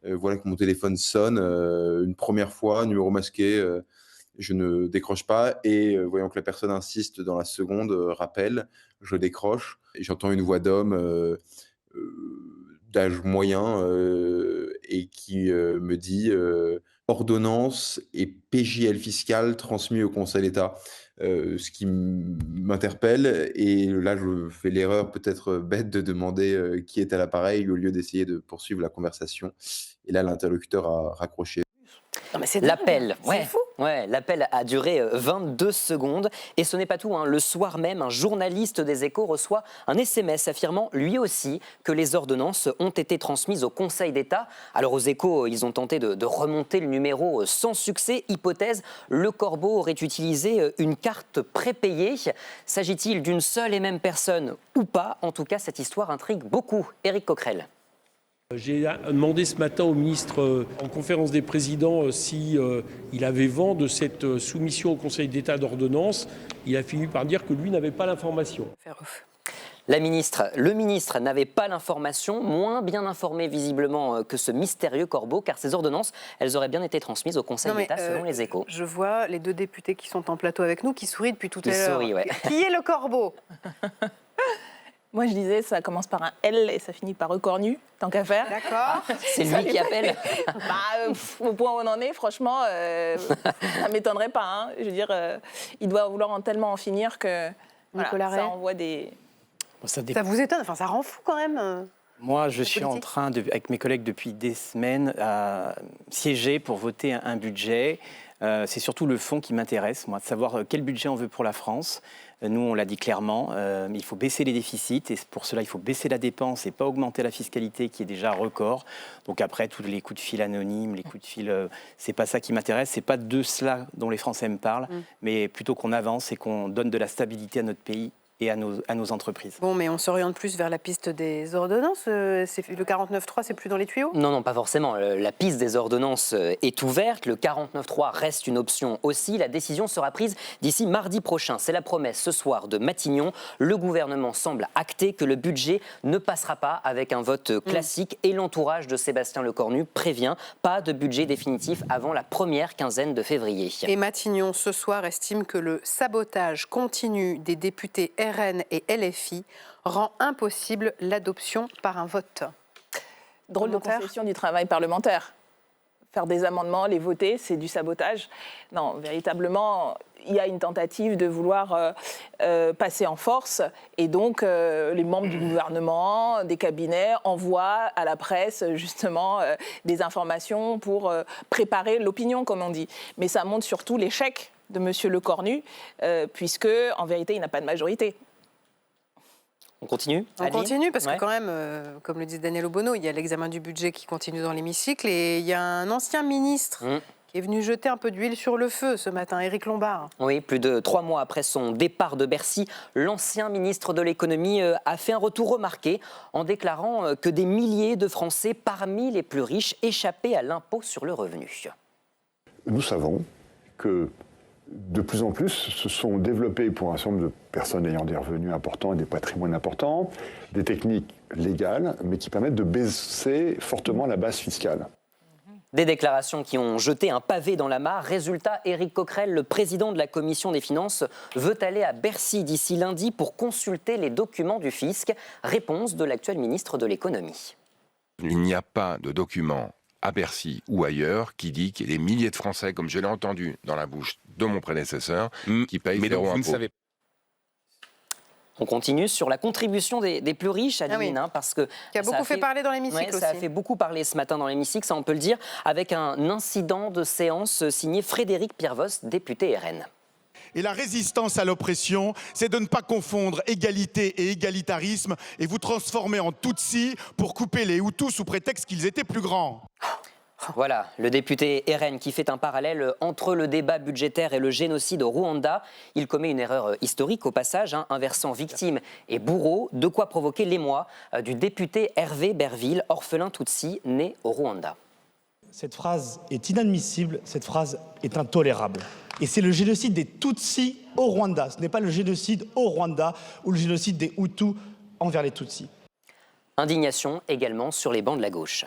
Voilà que mon téléphone sonne une première fois, numéro masqué, je ne décroche pas et voyant que la personne insiste dans la seconde, rappelle, je décroche et j'entends une voix d'homme d'âge moyen et qui me dit ordonnance et PJL fiscal transmis au Conseil d'État. Ce qui m'interpelle et là je fais l'erreur peut-être bête de demander qui est à l'appareil au lieu d'essayer de poursuivre la conversation et là l'interlocuteur a raccroché. L'appel, l'appel a duré 22 secondes. Et ce n'est pas tout, hein. Le soir même, un journaliste des Échos reçoit un SMS affirmant lui aussi que les ordonnances ont été transmises au Conseil d'État. Alors aux Échos, ils ont tenté de remonter le numéro sans succès. Hypothèse, Le Corbeau aurait utilisé une carte prépayée. S'agit-il d'une seule et même personne ou pas? En tout cas, cette histoire intrigue beaucoup. Éric Coquerel. J'ai demandé ce matin au ministre en conférence des présidents s'il avait vent de cette soumission au Conseil d'État d'ordonnance. Il a fini par dire que lui n'avait pas l'information. Le ministre n'avait pas l'information, moins bien informé visiblement que ce mystérieux Corbeau, car ces ordonnances, elles auraient bien été transmises au Conseil d'État selon les Échos. Je vois les deux députés qui sont en plateau avec nous qui sourient depuis tout à l'heure. Sourient, ouais. Qui est le Corbeau? Moi, je disais, ça commence par un L et ça finit par Recornu, tant qu'à faire. D'accord. C'est lui qui appelle. Au point où on en est, franchement, ça ne m'étonnerait pas. Hein. Je veux dire, il doit vouloir tellement en finir que ça envoie des... Ça vous étonne? Enfin, ça rend fou quand même. Moi, je suis en train, avec mes collègues depuis des semaines, à siéger pour voter un budget. C'est surtout le fond qui m'intéresse, moi, de savoir quel budget on veut pour la France. Nous, on l'a dit clairement, il faut baisser les déficits et pour cela, il faut baisser la dépense et pas augmenter la fiscalité qui est déjà record. Donc après, tous les coups de fil anonymes, les coups de fil, c'est pas ça qui m'intéresse. C'est pas de cela dont les Français me parlent, mais plutôt qu'on avance et qu'on donne de la stabilité à notre pays et à nos entreprises. Bon, mais on s'oriente plus vers la piste des ordonnances. Le 49.3, c'est plus dans les tuyaux? Non, pas forcément. La piste des ordonnances est ouverte. Le 49.3 reste une option aussi. La décision sera prise d'ici mardi prochain. C'est la promesse ce soir de Matignon. Le gouvernement semble acter que le budget ne passera pas avec un vote classique et l'entourage de Sébastien Lecornu prévient pas de budget définitif avant la première quinzaine de février. Et Matignon, ce soir, estime que le sabotage continu des députés RN et LFI rend impossible l'adoption par un vote. Drôle de concession du travail parlementaire. Faire des amendements, les voter, c'est du sabotage. Non, véritablement, il y a une tentative de vouloir passer en force. Et donc, les membres du gouvernement, des cabinets, envoient à la presse, justement, des informations pour préparer l'opinion, comme on dit. Mais ça montre surtout l'échec de M. Lecornu, puisque, en vérité, il n'a pas de majorité. On continue? On continue parce que quand même, comme le dit Daniel Obono, il y a l'examen du budget qui continue dans l'hémicycle et il y a un ancien ministre qui est venu jeter un peu d'huile sur le feu ce matin, Éric Lombard. Oui, plus de 3 mois après son départ de Bercy, l'ancien ministre de l'économie a fait un retour remarqué en déclarant que des milliers de Français parmi les plus riches échappaient à l'impôt sur le revenu. Nous savons que de plus en plus se sont développées pour un certain nombre de personnes ayant des revenus importants et des patrimoines importants, des techniques légales, mais qui permettent de baisser fortement la base fiscale. Des déclarations qui ont jeté un pavé dans la mare. Résultat, Éric Coquerel, le président de la Commission des finances, veut aller à Bercy d'ici lundi pour consulter les documents du fisc. Réponse de l'actuel ministre de l'économie. Il n'y a pas de document à Bercy ou ailleurs qui dit qu'il y a des milliers de Français, comme je l'ai entendu dans la bouche de mon prédécesseur, qui payent zéro impôt. On continue sur la contribution des plus riches, Adeline, parce que qui a beaucoup fait parler dans l'hémicycle aussi. Ça a fait beaucoup parler ce matin dans l'hémicycle, ça on peut le dire, avec un incident de séance signé Frédéric Pierrevos, député RN. Et la résistance à l'oppression, c'est de ne pas confondre égalité et égalitarisme et vous transformer en Tutsis pour couper les Hutus sous prétexte qu'ils étaient plus grands. Voilà, le député RN qui fait un parallèle entre le débat budgétaire et le génocide au Rwanda. Il commet une erreur historique au passage, inversant victime et bourreau, de quoi provoquer l'émoi du député Hervé Berville, orphelin Tutsi, né au Rwanda. Cette phrase est inadmissible, cette phrase est intolérable. Et c'est le génocide des Tutsis au Rwanda. Ce n'est pas le génocide au Rwanda ou le génocide des Hutus envers les Tutsis. Indignation également sur les bancs de la gauche.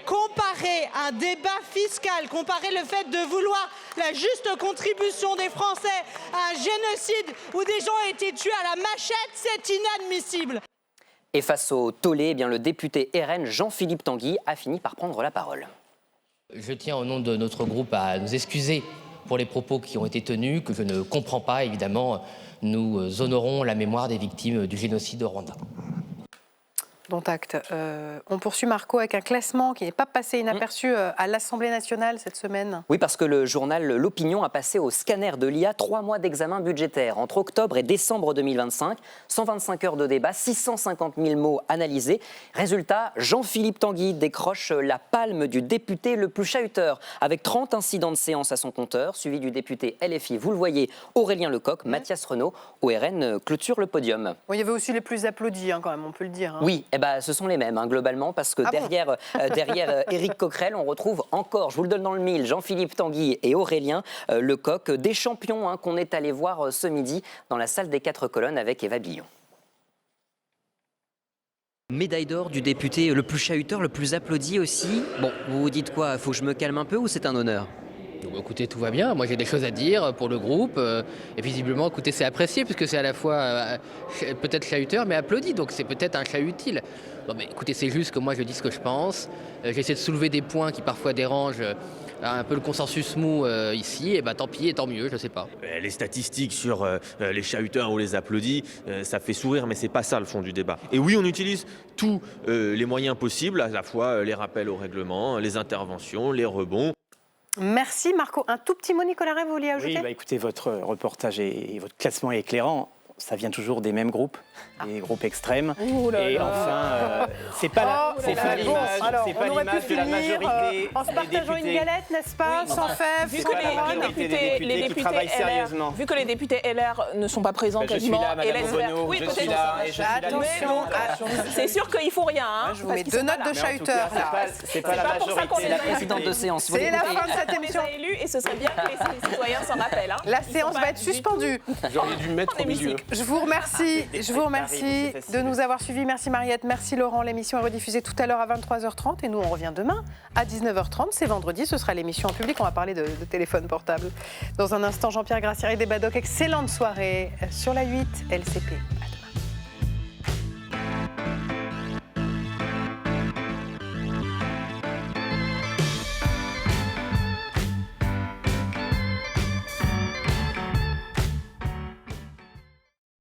Comparer un débat fiscal, comparer le fait de vouloir la juste contribution des Français à un génocide où des gens ont été tués à la machette, c'est inadmissible. Et face au tollé, eh bien, le député RN Jean-Philippe Tanguy a fini par prendre la parole. Je tiens au nom de notre groupe à nous excuser pour les propos qui ont été tenus, que je ne comprends pas. Évidemment, nous honorons la mémoire des victimes du génocide au Rwanda. Dont acte. On poursuit Marco avec un classement qui n'est pas passé inaperçu à l'Assemblée nationale cette semaine. Oui, parce que le journal L'Opinion a passé au scanner de l'IA 3 mois d'examen budgétaire. Entre octobre et décembre 2025, 125 heures de débat, 650 000 mots analysés. Résultat, Jean-Philippe Tanguy décroche la palme du député le plus chahuteur, avec 30 incidents de séance à son compteur, suivi du député LFI, vous le voyez, Aurélien Lecoq. Mathias Renaud, au RN, clôture le podium. Bon, il y avait aussi les plus applaudis, quand même, on peut le dire. Oui. Eh ben, ce sont les mêmes, globalement, parce que derrière Éric Coquerel, on retrouve encore, je vous le donne dans le mille, Jean-Philippe Tanguy et Aurélien Lecoq, des champions qu'on est allé voir ce midi dans la salle des 4 colonnes avec Eva Billon. Médaille d'or du député le plus chahuteur, le plus applaudi aussi. Bon, vous vous dites quoi? Faut que je me calme un peu ou c'est un honneur? Écoutez, tout va bien. Moi, j'ai des choses à dire pour le groupe. Et visiblement, écoutez, c'est apprécié puisque c'est à la fois peut-être chahuteur, mais applaudi. Donc, c'est peut-être un chahut utile. Non, mais écoutez, c'est juste que moi, je dis ce que je pense. J'essaie de soulever des points qui parfois dérangent un peu le consensus mou ici. Et tant pis et tant mieux, je sais pas. Les statistiques sur les chahuteurs ou les applaudis, ça fait sourire, mais c'est pas ça le fond du débat. Et oui, on utilise tous les moyens possibles, à la fois les rappels au règlement, les interventions, les rebonds. Merci Marco. Un tout petit mot, Nicolas Ray, vous vouliez ajouter? Oui, écoutez, votre reportage et votre classement est éclairant. Ça vient toujours des mêmes groupes, des groupes extrêmes. Et enfin, c'est pas l'image de la majorité. En se partageant une galette, n'est-ce pas, sans fèves, vu que les députés travaillent sérieusement. Vu que les députés LR ne sont pas présents quasiment, et laissent oui, je suis là, et je suis là. Attention, c'est sûr qu'il faut rien. Je vous mets 2 notes de chahuteurs. C'est pas la majorité. C'est la présidente de séance. C'est la fin de cette émission. Élus et ce serait bien que les citoyens s'en rappellent. La séance va être suspendue. J'aurais dû mettre au milieu. Je vous remercie de nous avoir suivis. Merci Mariette, merci Laurent. L'émission est rediffusée tout à l'heure à 23h30 et nous on revient demain à 19h30. C'est vendredi, ce sera l'émission en public. On va parler de téléphone portable. Dans un instant, Jean-Pierre Gracière et Débadoc. Excellente soirée sur la 8 LCP.